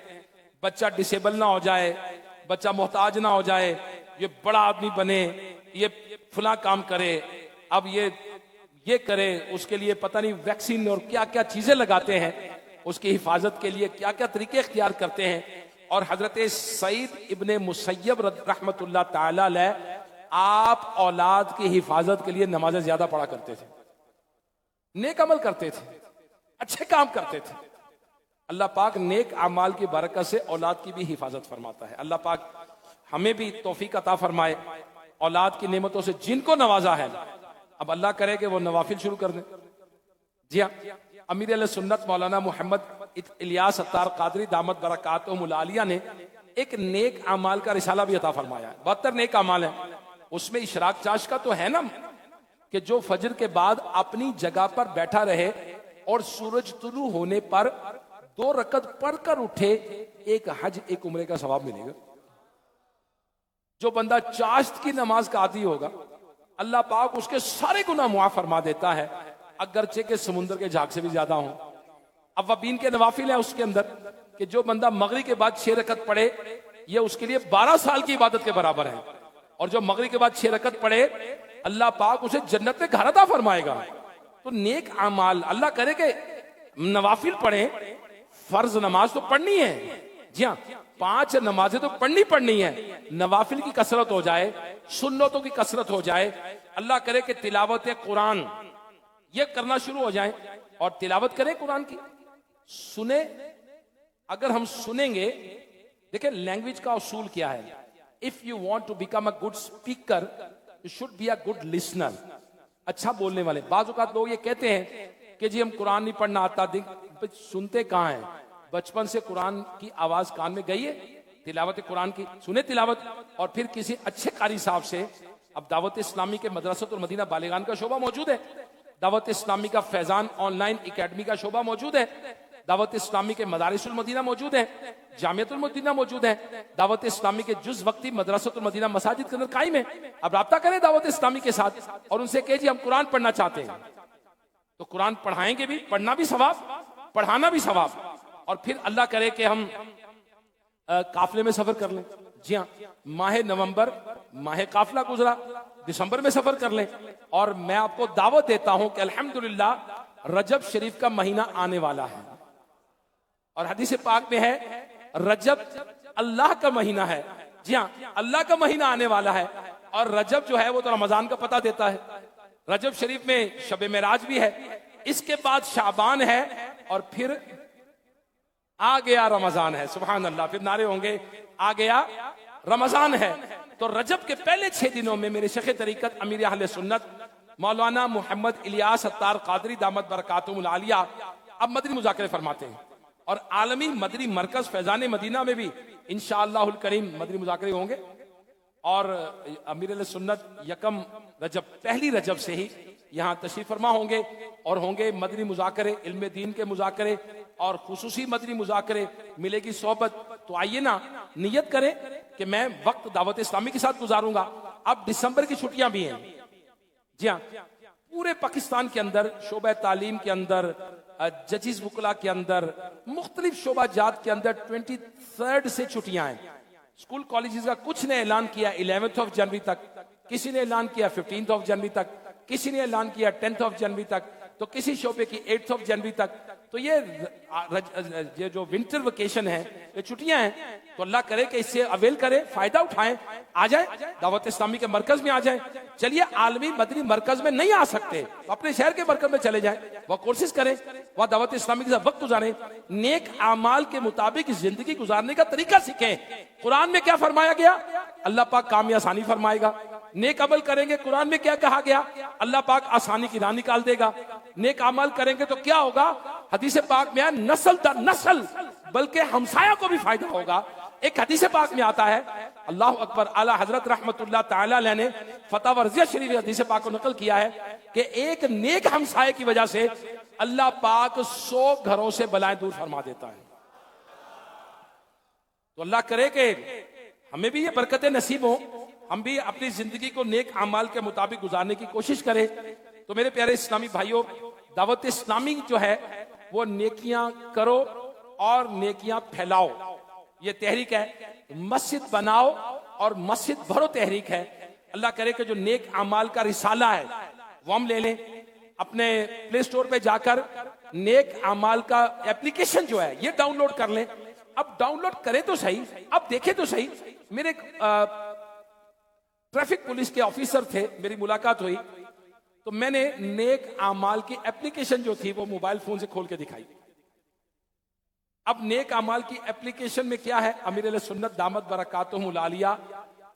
बच्चा डिसेबल ना हो जाए, बच्चा मोहताज ना हो जाए, ये बड़ा आदमी बने, ये फला काम करे, अब ये करे, उसके लिए पता नहीं वैक्सीन और क्या क्या चीजें लगाते हैं, उसकी हिफाजत के लिए क्या क्या तरीके इख्तियार करते हैं। और हजरत सईद इब्ने मुसय्यब रहमतुल्लाह ताला अलैह आप औलाद की हिफाजत के लिए नमाजें ज्यादा पढ़ा करते थे, नेक अमल करते थे, अच्छे काम करते थे। अल्लाह पाक नेक अमाल की बरकत से औलाद की भी हिफाजत फरमाता है। अल्लाह पाक हमें भी तौफीक अता फरमाए, औलाद की नेमतों से जिनको नवाजा है अब अल्लाह करे कि वो नवाफिल शुरू कर दें। जी हाँ, अमीर अहले सुन्नत मौलाना मोहम्मद इलियास अत्तार कादरी दामत बरकातुहुल आलिया ने एक नेक अमाल का रिसाला भी अता फरमाया है। 72 नेक अमाल है। उसमें इशराक चाश का तो है ना, कि जो फजर के बाद अपनी जगह पर बैठा रहे और सूरज तुलू होने पर 2 रकत पढ़कर उठे, एक हज एक उम्रे का सवाब मिलेगा। जो बंदा चाश्त की नमाज का आदी होगा, अल्लाह पाक उसके सारे गुनाह मुआफ फरमा देता है, अगरचे के समुद्र के झाग से भी ज्यादा हो। अव्वाबीन के नवाफिल है उसके अंदर, कि जो बंदा मगरिब के बाद 6 रकत पढ़े, ये उसके लिए 12 साल की इबादत के बराबर है। और जो मगरिब के बाद 6 रकत पढ़े, अल्लाह पाक उसे जन्नत में घर अता फरमाएगा। तो नेक अमाल, अल्लाह करे कि नवाफिल पढ़े, फर्ज नमाज तो पढ़नी है, जी हाँ 5 नमाजें तो पढ़नी है, नवाफिल की कसरत हो जाए, सुन्नतों की कसरत हो जाए। अल्लाह करे कि तिलावत कुरान ये करना शुरू हो जाए और तिलावत करें कुरान की, सुने। अगर हम सुनेंगे, देखिए लैंग्वेज का उसूल क्या है, if you want to become a good speaker you should be a good listener. अच्छा बोलने वाले। बाज़ औक़ात लोग ये कहते हैं कि जी हम कुरान नहीं पढ़ना आता, सुनते कहाँ हैं? बचपन से कुरान की आवाज कान में गई है, तिलावत कुरान की सुने तिलावत, और फिर किसी अच्छे कारी साहब से। अब दावत इस्लामी के मदरसतुल मदीना बालिगान का शोबा मौजूद है, दावत इस्लामी का फैजान ऑनलाइन एकेडमी का शोबा मौजूद है, दावत इस्लामी के मदारिसुल मदीना मौजूद है, जामियतुल मदीना मौजूद है, दावत इस्लामी के जुज वक्ती मदरसतुल मदीना मसाजिद के अंदर कायम है। अब राब्ता करें दावत इस्लामी के साथ और उनसे कहे जी हम कुरान पढ़ना चाहते हैं, तो कुरान पढ़ाएंगे भी, पढ़ना भी सवाब, पढ़ाना भी सवाब। और फिर अल्लाह करे कि हम काफिले में सफर कर लें। जी हाँ, माह नवंबर माह काफिला गुजरा, दिसंबर में सफर कर लें। और मैं आपको दावत देता हूं कि अल्हम्दुलिल्लाह रजब शरीफ का महीना आने वाला है, और हदीस पाक में है रजब अल्लाह का महीना है। जी हाँ, अल्लाह का महीना आने वाला है, और रजब जो है वो तो रमजान का पता देता है। रजब शरीफ में शब मेराज भी है, इसके बाद शाबान है, और फिर आ गया रमजान है। सुभान अल्लाह, फिर नारे होंगे आ गया रमजान है। तो रजब के पहले 6 दिनों में मेरे शेख तरीकत अमीर अहले सुन्नत मौलाना मोहम्मद इलियास अत्तार कादरी दामत बरकातुहुल आलिया अब मदनी मुज़ाकरे फरमाते हैं, और आलमी मदनी मरकज फैजान मदीना में भी इंशाअल्लाहुल करीम मदनी मुज़ाकरे होंगे। और अमीर अहले सुन्नत यकम रजब, पहली रजब से ही यहाँ तशरीफ फरमा होंगे, और होंगे मदनी मुज़ाकरे, इल्म दीन के मुज़ाकरे और खुसूसी मदनी मुज़ाकरे, मिलेगी सोहबत। तो आइए ना नियत करें कि मैं वक्त दावत इस्लामी के साथ गुजारूंगा। अब दिसंबर की छुट्टियां भी हैं। जी हाँ, पूरे पाकिस्तान के अंदर शोबा तालीम के अंदर, जजिस वकला के अंदर, मुख्तलिफ शोबा जात के अंदर 23 से छुट्टियां हैं। स्कूल कॉलेजेस का कुछ ने ऐलान किया 11 जनवरी तक, किसी ने ऐलान किया 15 जनवरी तक, किसी ने ऐलान किया 10 जनवरी तक, तो किसी शोबे की 8 जनवरी तक। तो ये जो विंटर वेकेशन है, ये छुट्टियां हैं, तो अल्लाह करे कि इससे अवेल करें, फायदा उठाएं, आ जाए दावत इस्लामी के मरकज में आ जाए। चलिए आलमी मदनी मरकज में नहीं आ सकते तो अपने शहर के मरकज में चले जाएं, वह कोशिश करें, वह दावत इस्लामी के साथ वक्त गुजारें, नेक आमाल के मुताबिक जिंदगी गुजारने का तरीका सीखें। कुरान में क्या फरमाया गया, अल्लाह पाक काम आसानी फरमाएगा। नेक अमल करेंगे, कुरान में क्या कहा गया, अल्लाह पाक आसानी की राह निकाल देगा। नेक अमल करेंगे तो क्या होगा, हदीस पाक में नस्ल दर नस्ल बल्कि हमसाया को भी फायदा होगा। एक हदीस पाक में आता है, अल्लाह अकबर, आला हजरत रहमतुल्लाह ताला अलैह ने फतवा रज़िया शरीफ हदीस पाक को नकल किया है कि एक नेक हमसाये की वजह से अल्लाह पाक 100 घरों से बलाएं दूर फरमा देता है। तो अल्लाह करे कि हमें भी ये बरकतें नसीब हो, हम भी अपनी जिंदगी को नेक अमाल के मुताबिक गुजारने की कोशिश करें। तो मेरे प्यारे इस्लामी भाइयों, दावत इस्लामी जो है वो नेकियां करो और नेकियां फैलाओ, ये तहरीक है। मस्जिद बनाओ और मस्जिद भरो तहरीक है। अल्लाह करे कि जो नेक अमाल का रिसाला है वो हम ले लें, अपने प्ले स्टोर पे जाकर नेक अमाल का एप्लीकेशन जो है ये डाउनलोड कर लें। अब डाउनलोड करें तो सही, अब देखें तो सही। मेरे ट्रैफिक पुलिस के ऑफिसर थे, मेरी मुलाकात हुई, तो मैंने नेक अमाल की एप्लीकेशन जो थी वो मोबाइल फोन से खोल के दिखाई। अब नेक अमाल की एप्लीकेशन में क्या है, अमीर अहले सुन्नत दामत बरकातुहुल आलिया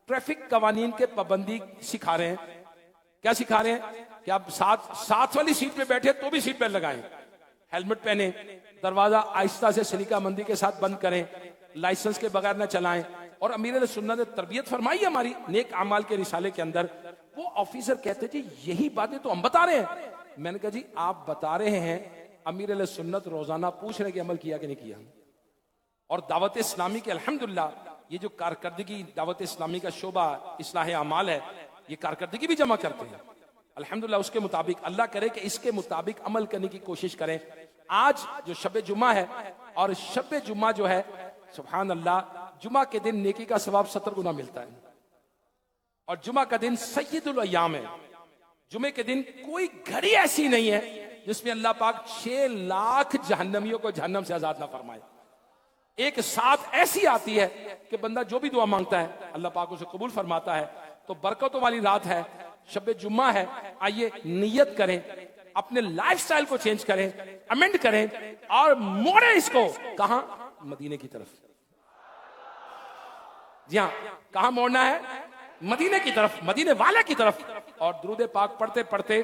ट्रैफिक कवानीन के पाबंदी सिखा रहे हैं। क्या सिखा रहे हैं कि आप साथ वाली सीट पे बैठे तो भी सीट बेल्ट लगाएं, हेलमेट पहने, दरवाजा आहिस्ता से सलीका मंदी के साथ बंद करें, लाइसेंस के बगैर ना चलाएं। और अमीर सुन्नत ने तरबियत फरमाई है हमारी नेक अमाल के रिसाले के अंदर। वो ऑफिसर कहते जी यही बातें तो हम बता रहे हैं। मैंने कहा जी आप बता रहे हैं, अमीर सुन्नत रोजाना पूछ रहे कि अमल किया कि नहीं किया। और दावत इस्लामी के अल्हम्दुलिल्लाह ये जो कारकर्दगी दावत इस्लामी का शोबा इस्लाह अमाल है, ये कारकर्दगी भी जमा करते हैं अल्हम्दुलिल्लाह। उसके मुताबिक अल्लाह करे कि इसके मुताबिक अमल करने की कोशिश करें। आज जो शब जुमा है, और शब जुमा जो है सुभान अल्लाह, जुमा के दिन नेकी का सवाब 70 गुना मिलता है। और जुमा का दिन सय्यदुल अय्याम है। जुमे के दिन कोई घड़ी ऐसी नहीं है जिसमें अल्लाह पाक 6 लाख जहन्नमियों को जहन्नम से आजाद ना फरमाए। एक साथ ऐसी आती है कि बंदा जो भी दुआ मांगता है अल्लाह पाक उसे कबूल फरमाता है। तो बरकतों वाली रात है, शब जुम्मा है। आइए नियत करें, अपने लाइफस्टाइल को चेंज करें, अमेंड करें और मोड़े इसको कहां, मदीने की तरफ। जी हाँ, कहां मोड़ना है? मदीने की तरफ, मदीने वाले की तरफ। और दुरूद पाक पढ़ते पढ़ते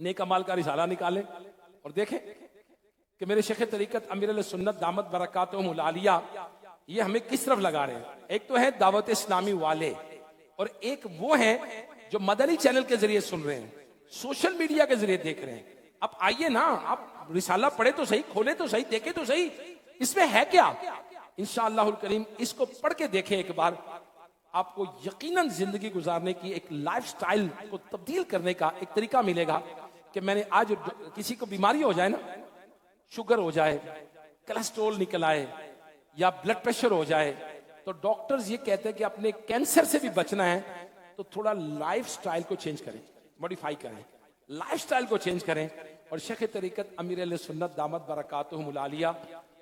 नेक अमाल का रिसाला निकालें और देखें कि मेरे शेख तरीकत अमीर सुन्नत दामत बरकातुहुल आलिया ये हमें किस तरफ लगा रहे हैं। एक तो है दावत इस्लामी वाले, और एक वो है जो मदनी चैनल के जरिए सुन रहे हैं, सोशल मीडिया के जरिए देख रहे हैं। अब आइए ना, आप रिसाला पढ़े तो सही, खोले तो सही, देखे तो सही, इसमें है क्या। इंशाअल्लाहुल करीम इसको पढ़ के देखें एक बार, आपको यकीनन जिंदगी गुजारने की एक लाइफस्टाइल को तब्दील करने का एक तरीका मिलेगा। कि मैंने आज किसी को बीमारी हो जाए ना, शुगर हो जाए, कोलेस्ट्रॉल निकल आए या ब्लड प्रेशर हो जाए, तो डॉक्टर्स ये कहते हैं कि अपने कैंसर से भी बचना है तो थोड़ा लाइफस्टाइल को चेंज करें, मॉडिफाई करें, लाइफस्टाइल को चेंज करें। और शेख तरीकत अमीर सुन्नत दामत बरकातुहुल आलिया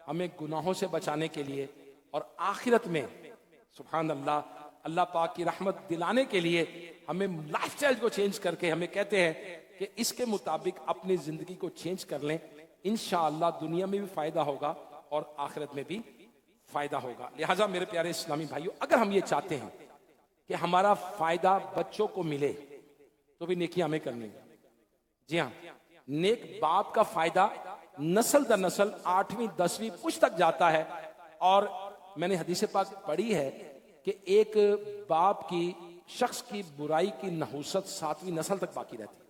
हमें गुनाहों से बचाने के लिए और आखिरत में सुभान अल्लाह अल्लाह पाक की रहमत दिलाने के लिए हमें लाइफस्टाइल को चेंज करके हमें कहते हैं कि इसके मुताबिक अपनी जिंदगी को चेंज कर लें। इंशाअल्लाह दुनिया में भी फायदा होगा और आखिरत में भी फायदा होगा। लिहाजा मेरे प्यारे इस्लामी भाइयों, अगर हम ये चाहते हैं कि हमारा फायदा बच्चों को मिले तो भी नेकी हमें करनी है। जी हाँ, नेक बाप का फायदा नस्ल दर नस्ल 8वीं 10वीं पुश्त तक जाता है। और मैंने हदीस पाक पढ़ी है कि एक बाप की शख्स की बुराई की नहुसत 7वीं नस्ल तक बाकी रहती है।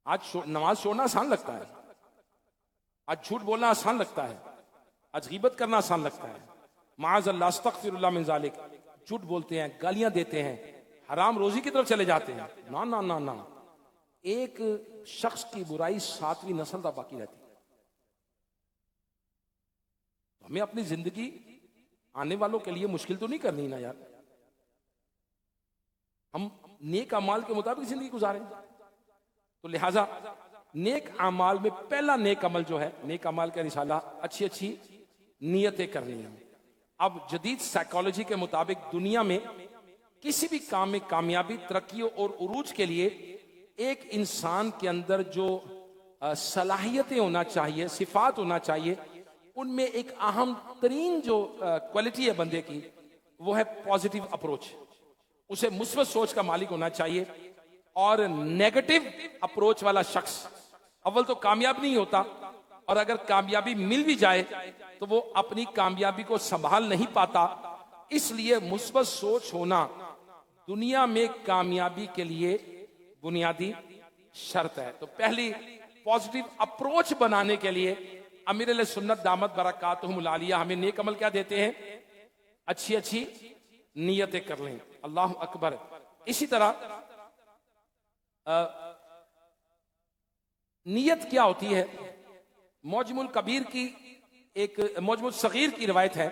आज नमाज छोड़ना आसान लगता है, आज झूठ बोलना आसान लगता है, आज गीबत करना आसान लगता है। माअज़ल्लाह अस्तग़फिरुल्लाह मिन ज़ालिक, झूठ बोलते हैं, गालियां देते हैं, हराम रोजी की तरफ चले जाते हैं। ना ना ना ना, एक शख्स की बुराई 7वीं नस्ल तक बाकी रहती है। हमें अपनी जिंदगी आने वालों के लिए मुश्किल तो नहीं करनी ना यार। हम नेक अमाल के मुताबिक जिंदगी गुजारें। तो लिहाजा नेक अमाल में पहला नेक अमल जो है, नेक अमाल का रिसाला, अच्छी अच्छी नियतें करनी है। अब जदीद साइकोलॉजी के मुताबिक दुनिया में किसी भी काम में कामयाबी, तरक्की और उरूज के लिए एक इंसान के अंदर जो सलाहियतें होना चाहिए, सिफात होना चाहिए, उनमें एक अहम तरीन जो क्वालिटी है बंदे की, वो है पॉजिटिव अप्रोच। उसे मुस्बत सोच का मालिक होना चाहिए। और नेगेटिव अप्रोच वाला शख्स अव्वल तो कामयाब नहीं होता, और अगर कामयाबी मिल भी जाए तो वो अपनी कामयाबी को संभाल नहीं पाता। इसलिए मुस्बत सोच होना दुनिया में कामयाबी के लिए बुनियादी शर्त है। तो पहली पॉजिटिव अप्रोच बनाने के लिए अमीर सुन्नत दामत बरकातुहुल आलिया हमें नेक अमल क्या देते हैं? अच्छी अच्छी नियतें कर लें। अल्लाह अकबर। इसी तरह नियत क्या होती है? मौजमुल कबीर की एक मौजमुल सगीर की रिवायत है।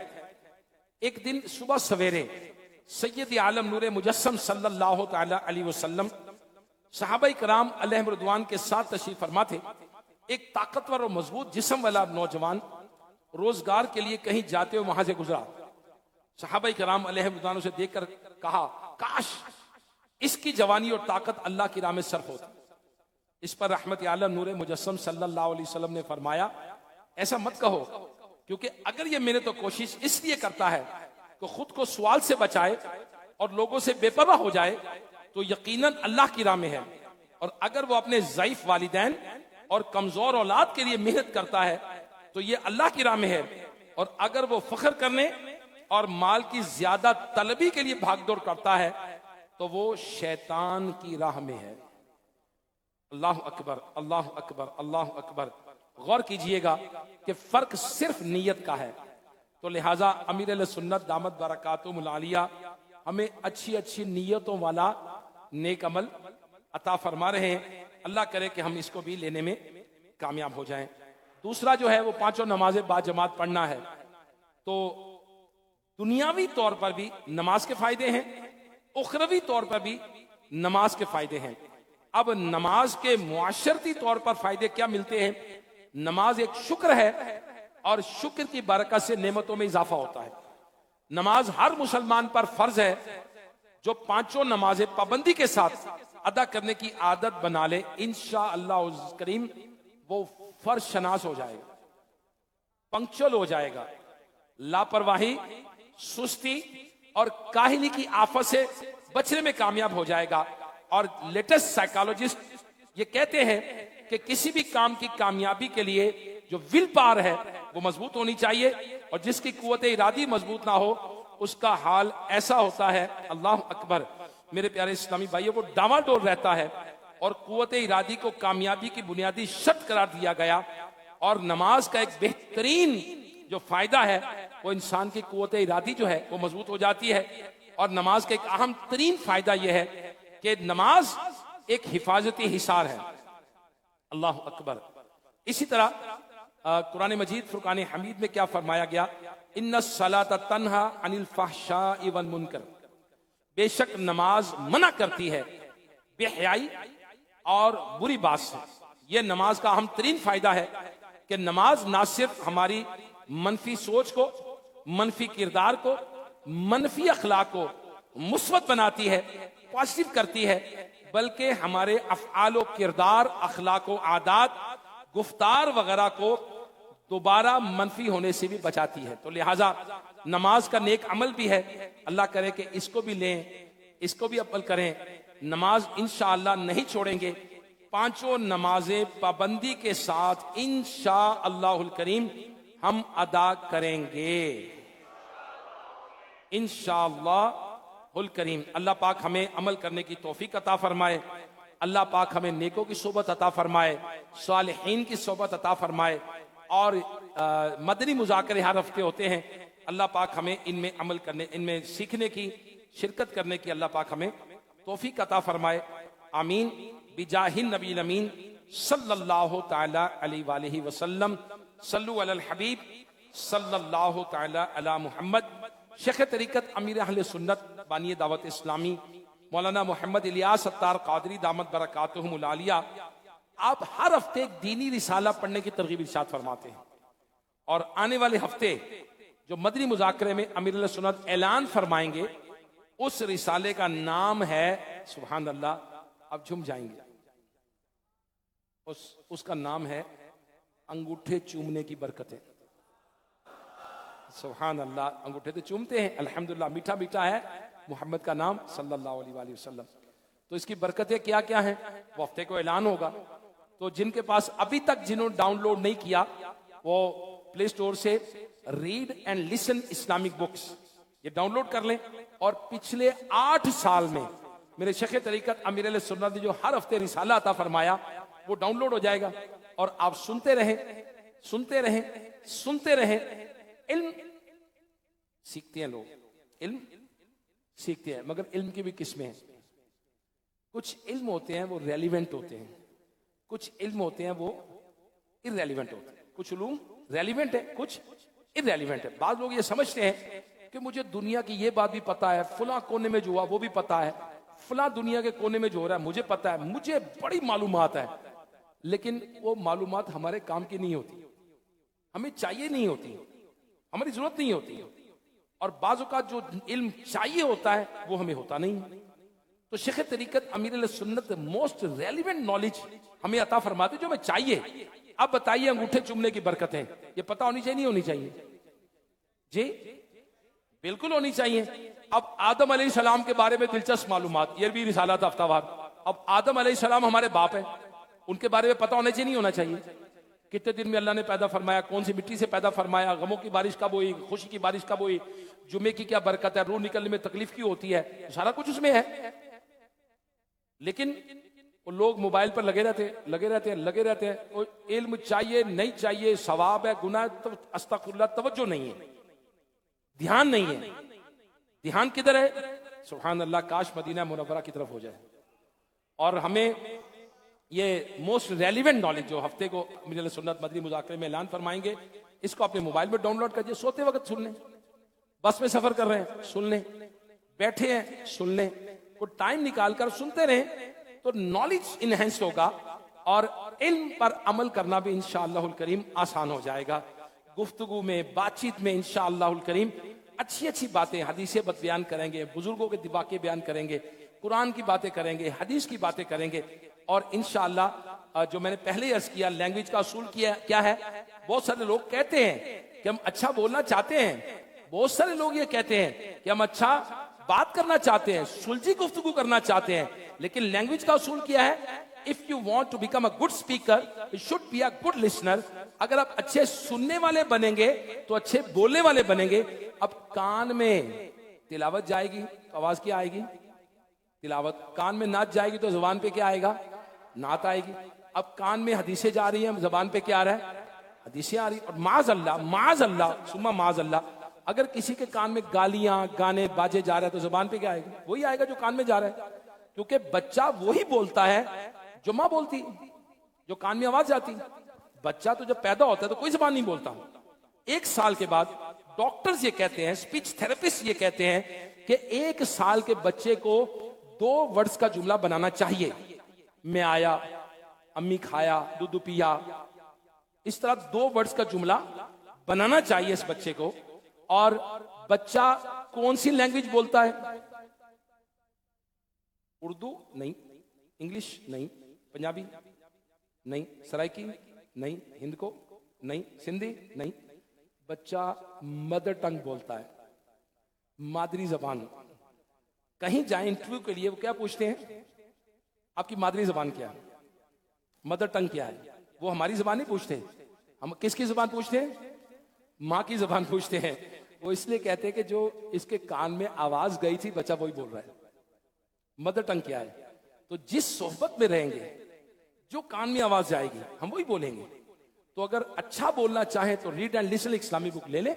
एक दिन सुबह सवेरे सैयद आलम नूर मुजस्सम सल्लल्लाहु तआला अलैहि वसल्लम सहाबाए कराम अलैहिम रिदवान के साथ तशरीफ फरमा थे। एक ताकतवर और मजबूत जिस्म वाला नौजवान रोजगार के लिए कहीं जाते हुए वहां से गुजरा। सहाबाए कराम अलैहिम रिदवान उसे देखकर कहा, काश इसकी जवानी और ताकत अल्लाह की राह में सर्फ होती। इस पर रहमत आलम नूर मुजस्सम सल्लल्लाहु अलैहि वसल्लम ने फरमाया, ऐसा मत कहो, क्योंकि अगर ये मेरे तो कोशिश इसलिए करता है कि खुद को सवाल से बचाए और लोगों से बेपरवाह हो जाए, तो यकीनन अल्लाह की राह में है। और अगर वो अपने ज़ईफ वालिदैन और कमजोर औलाद के लिए मेहनत करता है तो तो ये अल्लाह की राह में है। और अगर वो फख्र करने और माल की ज्यादा तलबी के लिए भागदौड़ करता है तो वो शैतान की राह में है। अल्लाह अकबर, अल्लाह अकबर, अल्लाह अकबर। गौर कीजिएगा कि फर्क सिर्फ नीयत का है। तो लिहाजा अमीर अहले सुन्नत दामत बरकातुहुल आलिया हमें अच्छी अच्छी नीयतों वाला नेक अमल अता फरमा रहे हैं। अल्लाह करे कि हम इसको भी लेने में कामयाब हो जाएं। दूसरा जो है वो 5 नमाजें बाजमात पढ़ना है। तो दुनियावी तौर पर भी नमाज के फायदे हैं, उखरवी तौर पर भी नमाज के फायदे हैं। अब नमाज के मुआशरती तौर पर फायदे क्या मिलते हैं? नमाज एक शुक्र है और शुक्र की बरकत से नेमतों में इजाफा होता है। नमाज हर मुसलमान पर फर्ज है। जो 5 नमाजें पाबंदी के साथ अदा करने की आदत बना ले, इंशाअल्लाह करीम वो फर्ज शनास हो जाएगा, पंक्चुअल हो जाएगा। लापरवाही, सुस्ती और काहिली की आफत से बचने में कामयाब हो जाएगा। और लेटेस्ट साइकोलॉजिस्ट ये कहते हैं कि किसी भी काम की कामयाबी के लिए जो विल पावर है वो मजबूत होनी चाहिए, और जिसकी कुव्वत इरादी मजबूत ना हो उसका हाल ऐसा होता है, अल्लाह अकबर मेरे प्यारे इस्लामी भाइयों, वो डावाडोल रहता है। और कुव्वत इरादी को कामयाबी की बुनियादी शर्त करार दिया गया। और नमाज का एक बेहतरीन जो फायदा है वो इंसान की कुव्वत इरादी जो है वो मजबूत हो जाती है। और नमाज का एक अहम तरीन फायदा यह है कि नमाज एक हिफाजती हिसार है। अल्लाह अकबर। इसी तरह कुरान मजीद फुरकान हमीद में क्या फरमाया गया? इन्ना सलात तन्हा अनिल फहशाई वल मुनकर। बेशक नमाज मना करती है बेहयाई और बुरी बात से। यह नमाज का अहम तरीन फायदा है कि नमाज ना सिर्फ हमारी मनफी सोच को, मनफी किरदार को, मनफी अखलाक को मुस्बत बनाती है, पॉजिटिव करती है, बल्कि हमारे अफ़आल किरदार, अखलाक आदात, गुफ्तार वगैरह को दोबारा मनफी होने से भी बचाती है। तो लिहाजा नमाज का नेक अमल भी है। अल्लाह करे कि इसको भी लें, इसको भी अमल करें। नमाज इंशाअल्लाह नहीं छोड़ेंगे। 5 नमाजें पाबंदी के साथ इंशाअल्लाहुल करीम हम अदा करेंगे, इंशाअल्लाहुल करीम। अल्लाह पाक हमें अमल करने की तौफीक अता फरमाए। अल्लाह पाक हमें नेकों की सोबत अता फरमाए, सालिहीन की सोबत अता फरमाए। और मदनी मुज़ाकरे हर हफ्ते होते हैं। अल्लाह पाक हमें इनमें अमल करने, इनमें सीखने की, शिरकत करने की अल्लाह पाक हमें तौफीक अता फरमाए। आमीन। बिजाहिन नबील अमीन सल्लल्लाहु तआला अलैहि वसल्लम। सल्लु अलल हबीब सल्लल्लाहु तआला अला मुहम्मद। शेख तरीकत अमीर अहले सुन्नत बानी दावत इस्लामी मौलाना मोहम्मद इलियास सत्तार कादरी दामत बरकातुहुल आलिया, आप हर हफ्ते एक दीनी रिसाला पढ़ने की तरगीब इरशाद फरमाते हैं। और आने वाले हफ्ते जो मदनी मुज़ाकरे में अमीर अहले सुन्नत ऐलान फरमाएंगे, उस रिसाले का नाम है, सुभान अल्लाह, आप झूम जाएंगे, उसका नाम है अंगूठे चूमने की बरकतें। सुभान अल्लाह। अंगूठे तो चूमते हैं, अल्हम्दुलिल्लाह, मीठा मीठा है मोहम्मद का नाम सल्लल्लाहु अलैहि वसल्लम। तो इसकी बरकतें क्या क्या हैं वो हफ्ते को ऐलान होगा। तो जिनके पास अभी तक जिन्होंने डाउनलोड नहीं किया, वो प्ले स्टोर से read and listen Islamic books ये डाउनलोड कर लें। और पिछले 8 साल में मेरे शेख तरीकत अमीर अहले सुन्नत ने जो हर हफ्ते रिसाला अता फरमाया वो डाउनलोड हो जाएगा। और आप सुनते रहें, सुनते रहें, सुनते रहें। इल्म सीखते हैं लोग, इल्म सीखते हैं, मगर इल्म की भी किस्में हैं। कुछ इल्म होते हैं वो रेलिवेंट होते हैं, कुछ इल्म होते हैं वो इररेलिवेंट होते हैं। कुछ उलूम रेलिवेंट है, कुछ इररेलिवेंट है। बाद लोग ये समझते हैं कि मुझे दुनिया की ये बात भी पता है, फला कोने में जो हुआ वो भी पता है, फला दुनिया के कोने में जो हो रहा है मुझे पता है, मुझे बड़ी मालूमात है। लेकिन वो मालूमात हमारे काम की नहीं होती, हमें चाहिए नहीं होती, हमारी जरूरत नहीं होती। और बाज़ औक़ात जो इल्म चाहिए होता है वो हमें होता नहीं। तो शेख तरीकत अमीर अहले सुन्नत मोस्ट रेलिवेंट नॉलेज हमें अता फरमाते जो हमें चाहिए। अब बताइए, अंगूठे चूमने की बरकतें ये पता होनी चाहिए, नहीं होनी चाहिए? जी बिल्कुल होनी चाहिए। अब आदम अलैहिस्सलाम के बारे में दिलचस्प मालूमात, ये भी रिसाला हफ्तावार। अब आदम अलैहिस्सलाम हमारे बाप है, उनके बारे में पता होना चाहिए, नहीं होना चाहिए? कितने दिन में अल्लाह ने पैदा फरमाया, कौन सी मिट्टी से पैदा फरमाया, गमों की बारिश कब हुई, खुशी की बारिश कब हुई, जुमे की क्या बरकत है, रूह निकलने में तकलीफ क्यों होती है, सारा कुछ उसमें है। लेकिन वो लोग मोबाइल पर लगे रहते हैं। वो इल्म चाहिए नहीं चाहिए, सवाब है गुनाह, तो अस्तगफिरुल्लाह, तवज्जो नहीं है, ध्यान नहीं है। ध्यान किधर है? सुभान अल्लाह, काश मदीना मुनव्वरा की तरफ हो जाए। और हमें ये मोस्ट रेलिवेंट नॉलेज जो हफ्ते को मिनल सुन्नत मदनी मुज़ाकरे में ऐलान फरमाएंगे, इसको अपने मोबाइल में डाउनलोड करिए, सोते वक्त सुन लें, बस में सफर कर रहे हैं सुन लें, बैठे हैं सुन लें, कोई टाइम निकाल कर सुनते रहें तो नॉलेज इनहेंस होगा और इल्म पर अमल करना भी इंशाअल्लाहुल करीम आसान हो जाएगा। गुफ्तगू में, बातचीत में इंशाअल्लाहुल करीम अच्छी अच्छी बातें, हदीसें बयान करेंगे, बुजुर्गों के दिबाके बयान करेंगे, कुरान की बातें करेंगे, हदीस की बातें करेंगे। और इंशाअल्लाह जो मैंने पहले ही अर्ज किया, लैंग्वेज का असूल क्या है। बहुत सारे लोग कहते हैं कि हम अच्छा बोलना चाहते हैं, बहुत सारे लोग ये कहते हैं कि हम अच्छा बात करना चाहते हैं, सुलझी गुफ्तगू करना चाहते हैं, लेकिन लैंग्वेज का असूल क्या है? If you want to become a good speaker, you should be a good listener. अगर आप अच्छे सुनने वाले बनेंगे तो अच्छे बोलने वाले बनेंगे। अब कान में तिलावत जाएगी तो आवाज क्या आएगी? तिलावत। कान में नाच जाएगी तो जुबान पे क्या आएगा? नात आएगी। अब कान में हदीसें जा रही हैं, जुबान पे क्या आ रहा है? हदीसें आ रही। और माज अल्लाह सुम्मा माज अल्लाह, अगर किसी के कान में गालियां, गाने, बाजे जा रहे हैं तो जुबान पे क्या आएगा? वही आएगा जो कान में जा रहा है, क्योंकि बच्चा वही बोलता है जो माँ बोलती, जो कान में आवाज जाती। बच्चा तो जब पैदा होता है तो कोई जुबान नहीं बोलता। 1 साल के बाद डॉक्टर्स ये कहते हैं, स्पीच थेरेपिस्ट ये कहते हैं कि 1 साल के बच्चे को 2 वर्ड्स का जुमला बनाना चाहिए। मैं आया, अम्मी खाया, दूध पिया, इस तरह 2 वर्ड्स का जुमला बनाना चाहिए इस बच्चे को। और बच्चा कौन सी लैंग्वेज बोलता है? उर्दू नहीं, इंग्लिश नहीं, पंजाबी नहीं, सराइकी नहीं, हिंद को नहीं, सिंधी नहीं। बच्चा मदर टंग बोलता है, मादरी जबान। कहीं जाए इंटरव्यू के लिए, वो क्या पूछते हैं? आपकी मादरी जबान क्या है, मदर टंग क्या है? वो हमारी जबान नहीं पूछते, हम किसकी जबान पूछते हैं? माँ की जबान पूछते हैं। वो इसलिए कहते हैं कि जो इसके कान में आवाज गई थी, बच्चा वही बोल रहा है। मदर टंग क्या है? तो जिस सोहबत में रहेंगे, जो कान में आवाज जाएगी, हम वही बोलेंगे। तो अगर अच्छा बोलना चाहे तो read and listen Islami book ले ले,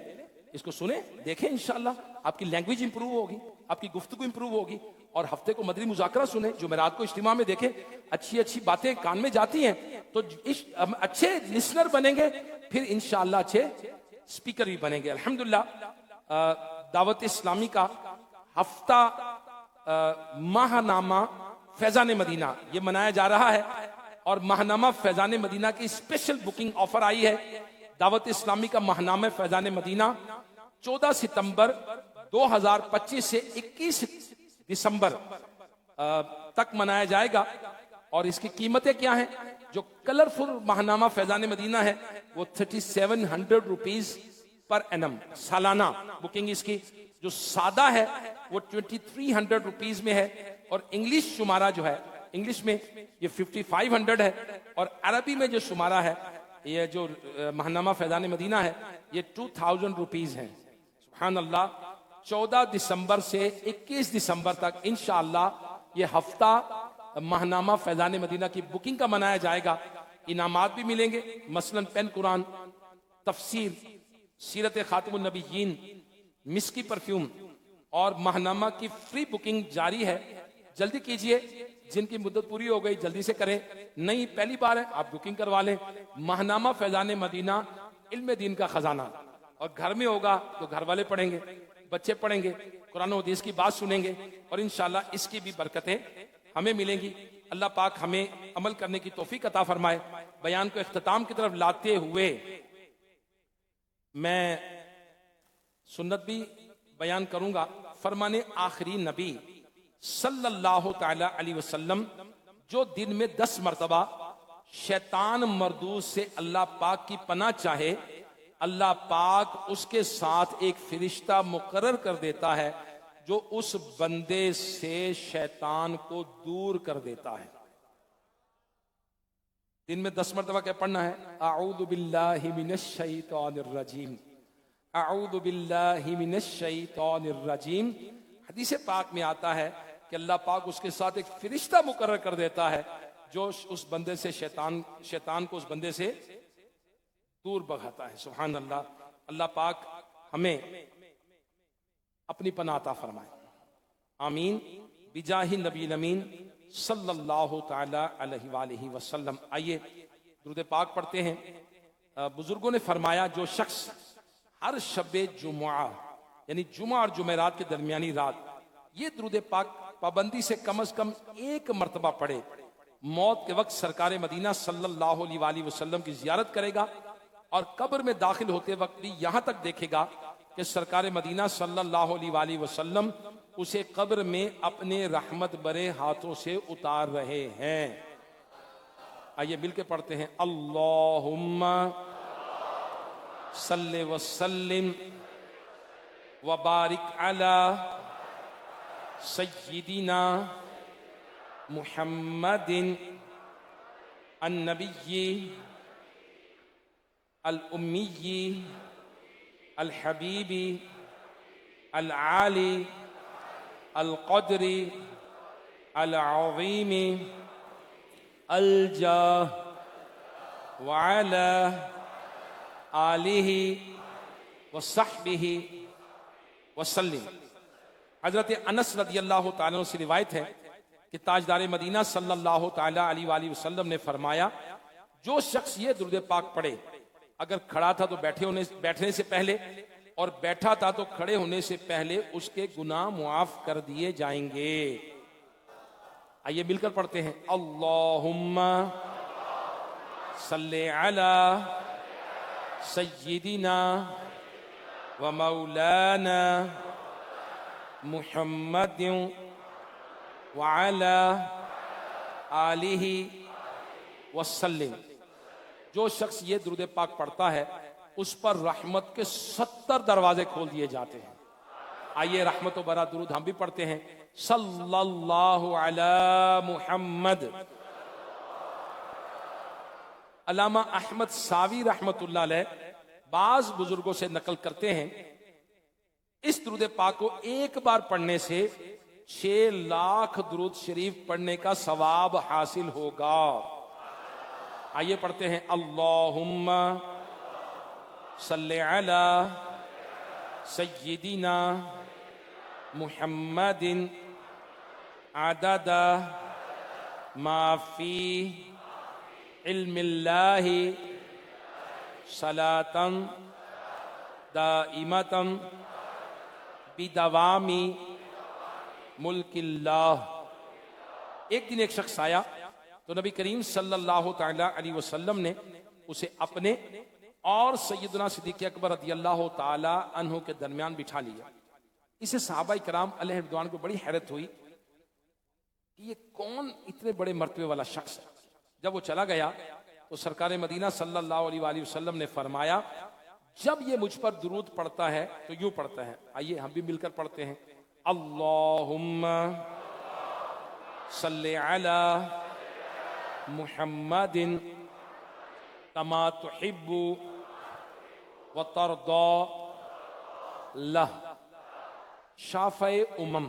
इसको सुने, देखें, इंशाल्लाह आपकी लैंग्वेज इंप्रूव होगी, आपकी गुफ्तगू इंप्रूव होगी। और हफ्ते को मदनी मुज़ाकरा सुने, जुमेरात को इज्तिमा में देखें, अच्छी अच्छी बातें कान में जाती हैं, तो हम अच्छे लिसनर बनेंगे, फिर इंशाल्लाह अच्छे स्पीकर भी बनेंगे। अल्हम्दुलिल्लाह दावत इस्लामी का हफ्ता माहनामा फैजान मदीना ये मनाया जा रहा है। और माहनामा फैजान मदीना की स्पेशल बुकिंग ऑफर आई है। दावत इस्लामी का माहनामा फैजान मदीना 14 सितंबर 2025 से 21 दिसंबर तक मनाया जाएगा। और इसकी कीमतें क्या हैं? जो कलरफुल माहनामा फैजान मदीना है वो 3700 रुपीज पर एनम सालाना बुकिंग इसकी। जो सादा है वो 2300 रुपीज में है। और इंग्लिश शुमारा जो है, इंग्लिश में ये 5500 है। और अरबी में जो शुमारा है, ये जो माहनामा फैजान मदीना है, ये 2000 रुपीज है। सुभान अल्लाह। 14 दिसंबर से 21 दिसंबर तक इंशाअल्लाह ये हफ्ता माहनामा फैजान मदीना की बुकिंग का मनाया जाएगा। इनामात भी मिलेंगे, मसलन पेन कुरान, तफसीर, सीरत खातिमुन नबीयीन, मिस्की परफ्यूम और माहनामा की फ्री बुकिंग जारी है। जल्दी कीजिए, जिनकी मुद्दत पूरी हो गई जल्दी से करें, नहीं पहली बार है आप बुकिंग करवा लें। माहनामा फैजान मदीना इल्म दीन का खजाना। और घर में होगा तो घर वाले पढ़ेंगे, बच्चे पढ़ेंगे, कुरान और हदीस की बात सुनेंगे, और इंशाल्लाह इसकी भी बरकतें हमें मिलेंगी। अल्लाह पाक हमें अमल करने की तौफीक अता फरमाए। बयान को इख्तिताम की तरफ लाते हुए मैं सुन्नत भी बयान करूंगा। फरमाने आखिरी नबी सल्लल्लाहु तआला अलैहि वसल्लम जो दिन में 10 मरतबा शैतान मरदूद से अल्लाह पाक की पनाह चाहे, अल्लाह पाक उसके साथ एक फरिश्ता मुकर्रर कर देता है जो उस बंदे से शैतान को दूर कर देता है। दिन में 10 मरतबा क्या पढ़ना है? अऊज़ु बिल्लाहि मिनश शैतानिर रजीम, अऊज़ु बिल्लाहि मिनश शैतानिर रजीम। हदीस पाक में आता है कि अल्लाह पाक उसके साथ एक फरिश्ता मुकर्रर कर देता है जो उस बंदे से शैतान को उस बंदे से दूर भगाता है। सुभान अल्लाह। अल्लाह पाक हमें अपनी पनाह अता फरमाए, आमीन। बिजाहि नबी अमीन सल्लल्लाहु ताला अलैहि वसल्लम। आइए दुरूद पाक पढ़ते हैं। बुजुर्गों ने फरमाया, जो शख्स हर शबे जुमा यानी जुमा और जुमेरात के दरमियानी रात ये दुरूद पाक पाबंदी से कम एक मरतबा पढ़े, मौत के वक्त सरकार मदीना सल्लल्लाहु अलैहि वसल्लम की जियारत करेगा और कब्र में दाखिल होते वक्त भी यहां तक देखेगा कि सरकार मदीना सल्लल्लाहु अलैहि वसल्लम उसे कब्र में अपने रहमत भरे हाथों से उतार रहे हैं। आइए मिलके पढ़ते हैं। अल्लाहुम्मा सल्ले व सल्लिम व बारिक अला सय्यिदिना मुहम्मदिन अन्नबिय्यी अल उम्मिय्यी अल हबीबी अल आली अल क़द्री अल अज़ीमी अल जाह व अला आलिही व सहबिही वसल्लिम। हजरत अनस रदियल्लाहु ताला अन्हु से रिवायत है कि ताजदार मदीना सल्लल्लाहु ताला अलैहि वसल्लम ने फरमाया, जो शख्स ये दुरूद पाक पढ़े, अगर खड़ा था तो बैठने से पहले और बैठा था तो खड़े होने से पहले उसके गुनाह मुआफ कर दिए जाएंगे। आइए मिलकर पढ़ते हैं। अल्लाहुम्मा सल्ले अला सय्यिदिना व मौलाना मुहम्मदिन व अला आलिही वसल्लिम। जो शख्स ये दुरूद पाक पढ़ता है उस पर रहमत के 70 दरवाजे खोल दिए जाते हैं। आइए रहमत व बरा दुरूद हम भी पढ़ते हैं। सल्लल्लाहु अला मुहम्मद। अल्लामा अहमद सावी रहमतुल्लाह अलैह बाज बुजुर्गों से नकल करते हैं, इस दुरूद पाक को एक बार पढ़ने से 6 लाख दुरूद शरीफ पढ़ने का सवाब हासिल होगा। आइए पढ़ते हैं। अल्लाहुम्मा सल्ले अला सय्यिदिना मुहम्मदिन अददा माफी इल्मिल्लाहि सलातन दाइमतन बिदवामी मुल्किल्लाह। एक दिन एक शख्स आया तो नबी करीम सल्लल्लाहु ताला अलैहि वसल्लम ने उसे अपने और सैयदना सिद्दीक़ अकबर रदियल्लाहु ताला अन्हु के दरमियान बिठा लिया। इसे सहाबा किराम अलैहि रिदवान को बड़ी हैरत हुई कि ये कौन इतने बड़े मर्तबे वाला शख्स है। जब वो चला गया तो सरकार मदीना सल्लल्लाहु अलैहि वसल्लम ने फरमाया, जब ये मुझ पर दुरूद पढ़ता है तो यूं पढ़ता है। आइए हम भी मिलकर पढ़ते हैं। अल्लाहुम्मा सल्ले अला मुहम्मदिन कमा तुहिब्बु व तर्दा लह। शाफ़े उमम।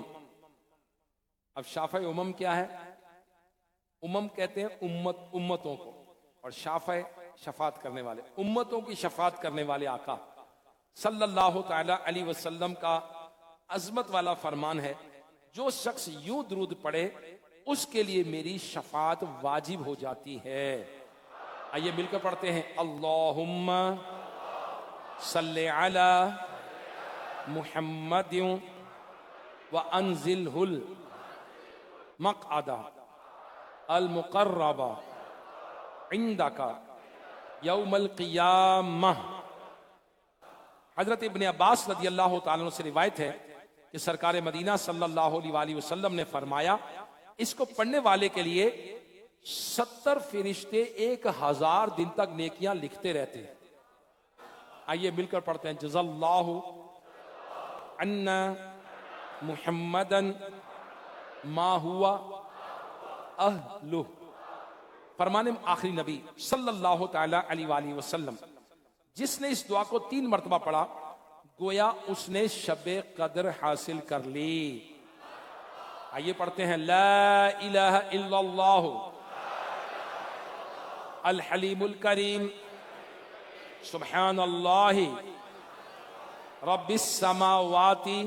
अब शाफ़े उमम क्या है? उमम कहते हैं उम्मतों को, और शाफ़े शफात करने वाले, उम्मतों की शफात करने वाले आका सल्लल्लाहु ताला अलैहि वसल्लम का अजमत वाला फरमान है, जो शख्स यूं दुरूद पढ़े उसके लिए मेरी शफात वाजिब हो जाती है। आइए मिलकर पढ़ते हैं। अल्लाहुम्मा सल्ले अला मुहम्मदिन व अंजिलहुल मक़अदा अल मुक़र्रबा इंदका यौमल क़ियामह। हजरत इब्ने अब्बास रदियल्लाहु ताला अन्हु से रिवायत है कि सरकार मदीना सल्लल्लाहु अलैहि वसल्लम ने फरमाया, इसको पढ़ने वाले के लिए 70 फरिश्ते 1000 दिन तक नेकियां लिखते रहते हैं। आइए मिलकर पढ़ते हैं। जज़ल्लाहु अन्ना मुहम्मदन मा हुआ अहलुह फरमाने आखिरी नबी सल्लल्लाहु ताला अलैहि वसल्लम, जिसने इस दुआ को 3 मरतबा पढ़ा गोया उसने शबे कद्र हासिल कर ली। आइए पढ़ते हैं, ला इलाहा इल्लल्लाहु अल हलीमुल करीम सुब्हानल्लाहि रब्बिस समावाति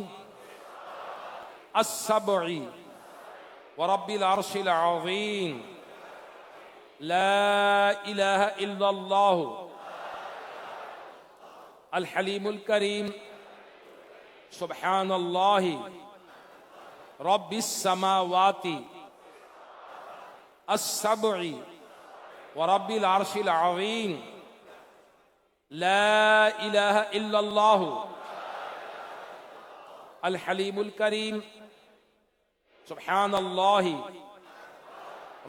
अस्सबई व रब्बिल अर्शिल अज़ीम, ला इलाहा इल्लल्लाहु अल हलीमुल करीम सुब्हानल्लाहि रब्बिस समावाति अस्सबई व रब्बिल अर्शिल अज़ीम, ला इलाहा इल्लल्लाहु अल हलीमुल करीम सुब्हानल्लाहि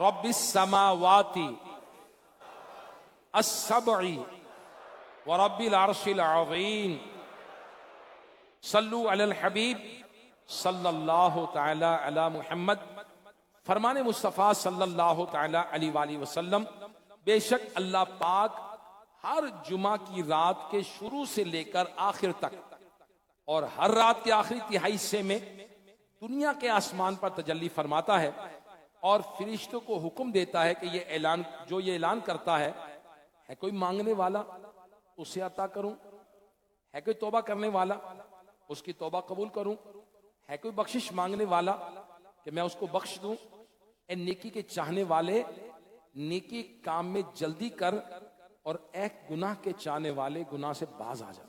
रब्बिस समावाति अस्सबई व रब्बिल अर्शिल अज़ीम, सल्लु अलल हबीब सल्लल्लाहु तआला अला मुहम्मद। फरमाने मुस्तफ़ा सल्लल्लाहु तआला अलैहि वसल्लम, बेशक अल्लाह पाक हर जुमा की रात के शुरू से लेकर आखिर तक और हर रात के आखिरी तिहाई हिस्से में दुनिया के आसमान पर तजल्ली फरमाता है और फरिश्तों को हुक्म देता है कि ये ऐलान करता है कोई मांगने वाला उसे अता करूं, है कोई तौबा करने वाला उसकी तौबा कबूल करूं, है कोई बख्शिश मांगने वाला कि मैं उसको बख्श दूं। ए नेकी के चाहने वाले नेकी काम में जल्दी कर और एक गुनाह के चाहने वाले गुनाह से बाज आ जा।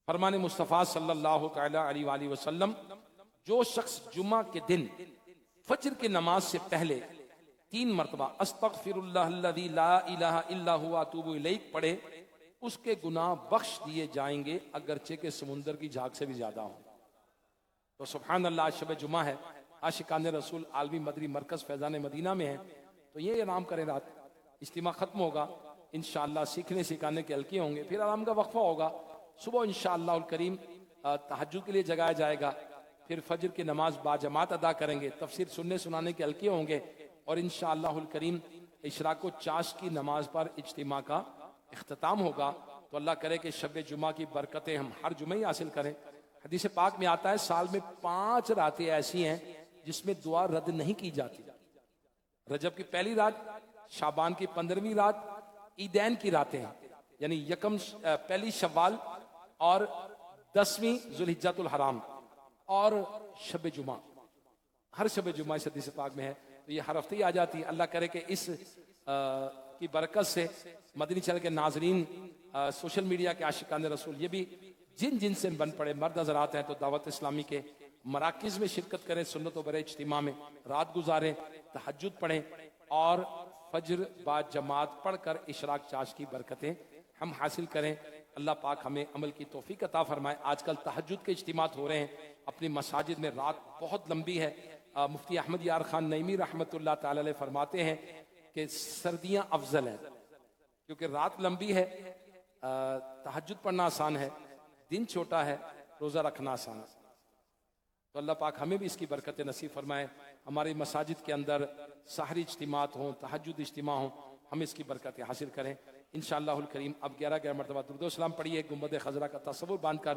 फरमाने मुस्तफ़ा सल्लल्लाहु तआला अलैहि वसल्लम, जो शख्स जुमा के दिन फज्र की नमाज से पहले 3 मरतबा अस्तगफिरुल्लाह अल्लज़ी ला इलाहा इल्ला हुवा अतूबु इलैह पढ़े, उसके गुनाह बख्श दिए जाएंगे अगरचे के समुंदर की झाग से भी ज्यादा हो। तो सुभान अल्लाह, आज शब जुमा है, आशिकान रसूल आलमी मदरी मरकज फैजान मदीना में है, तो ये आराम करें। रात इज्तिमा खत्म होगा, इंशाअल्लाह सीखने सिखाने के हल्के होंगे, फिर आराम का वक्फा होगा। सुबह इंशाअल्लाह करीम तहज्जुद के लिए जगाया जाएगा, फिर फजर की नमाज बाजमात अदा करेंगे, तफसीर सुनने सुनाने के हल्के होंगे और इंशाअल्लाह करीम इशराक चाश की नमाज पर इज्तिमा का इख्तिताम होगा। तो अल्लाह करे कि शब जुमा की बरकतें हम हर जुमे ही हासिल करें। हदीस पाक में आता है, साल में 5 रातें ऐसी हैं जिसमें दुआ रद्द नहीं की जाती। रजब की पहली रात, शाबान की 15वीं रात, ईदैन की रातें हैं, यानी पहली शव्वाल और 10वीं जुल्हिज्जतुल हराम और शब जुमा। हर शब जुमा इस हदीस पाक में है, तो ये हर हफ्ते ही आ जाती है। अल्लाह करे कि इस की बरकत से मदनी चैनल के नाजरीन, सोशल मीडिया के आशिकान रसूल, ये भी जिन से बन पड़े मर्द नजर आते हैं तो दावत इस्लामी के मराकिज में शिरकत करें, सुन्नत व बरे इज्तिमा में रात गुजारें, तहज्जुद पढ़ें और फज्र बाद जमात पढ़कर इशराक चाश की बरकतें हम हासिल करें। अल्लाह पाक हमें अमल की तौफीक अता फरमाए। आजकल तहज्जुद के इज्तिमात हो रहे हैं अपनी मसाजिद में, रात बहुत लंबी है। मुफ्ती अहमद यार खान नईमी रहमतुल्लाह ताला अलैह फरमाते हैं कि सर्दियां अफजल है क्योंकि रात लंबी है, तहज्जुद पढ़ना आसान है, दिन छोटा है, रोजा रखना आसान है। तो अल्लाह पाक हमें भी इसकी बरकतें नसीब फरमाए। हमारे मसाजिद के अंदर सहरी इज्तिमात हों, तहज्जुद इज्तिमा हों, हम इसकी बरकतें हासिल करें इंशाअल्लाहुल करीम। अब 11 मरतबा दुरूद सलाम पढ़िए, गुंबद खजरा का तसव्वुर बांधकर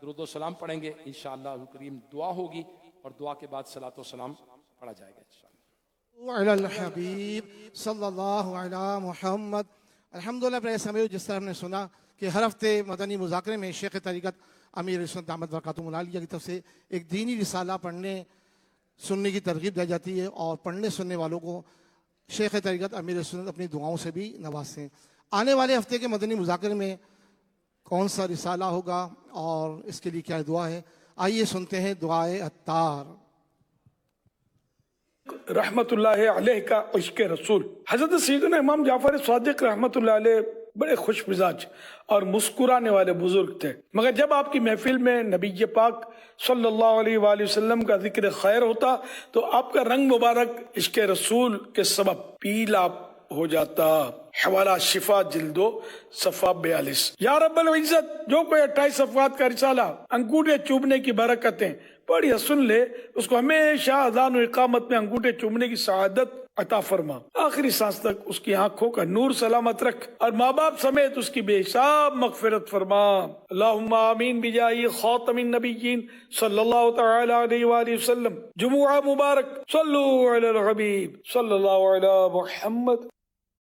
दुरूद सलाम पढ़ेंगे इंशाअल्लाहुल करीम। दुआ होगी और दुआ के बाद सलातो सलाम पढ़ा जाएगा इंशाअल्लाह। अलल हबीब सल्लल्लाहु अला मुहम्मद। अल्हम्दुलिल्लाह, प्यारे सामीईन, जिस तरह हमने सुना कि हर हफ्ते मदनी मुज़ाकरे में शेख तरीक़त अमीर सुन्नत दामत बरकातुहुल आलिया की तरफ से एक दीनी रिसाला पढ़ने सुनने की तरगीब दी जाती है और पढ़ने सुनने वालों को शेख तरीक़त अमीर सुन्नत अपनी दुआओं से भी नवाजते हैं। आने वाले हफ्ते के मदनी मुज़ाकरे में कौन सा रिसाला होगा और इसके लिए क्या दुआ है, आइए सुनते हैं दुआए अत्तार। रहमतुल्लाह अलैह का इश्क़ रसूल। हज़रत सैयदना इमाम जाफ़र सादिक़ रहमतुल्लाह अलैह बड़े खुश मिजाज और मुस्कुराने वाले बुजुर्ग थे, मगर जब आपकी महफिल में नबी पाक सल्लल्लाहु अलैहि वसल्लम का जिक्र खैर होता तो आपका रंग मुबारक इश्क़ रसूल के सबब पीला हो जाता। हवाला शिफा जिल्दो सफ़ा 42। या रब्बल इज्जत, जो कोई 28 सफ़ात का रिसाला अंगूठे चूमने की बरकतें पढ़िए सुन ले, उसको हमेशा अज़ान और इकामत में अंगूठे चूमने की शहादत अता फरमा, आखिरी सांस तक उसकी आंखों का नूर सलामत रख और माँ बाप समेत उसकी बेहिसाब मगफिरत फरमा। अल्लाहुम्मा आमीन बिजाही खातमिन नबिय्यीन सल्लल्लाहु तआला अलैहि वसल्लम। जुमुआ मुबारक। सल्लु अलल हबीब सल्लल्लाहु अलैहि मुहम्मद।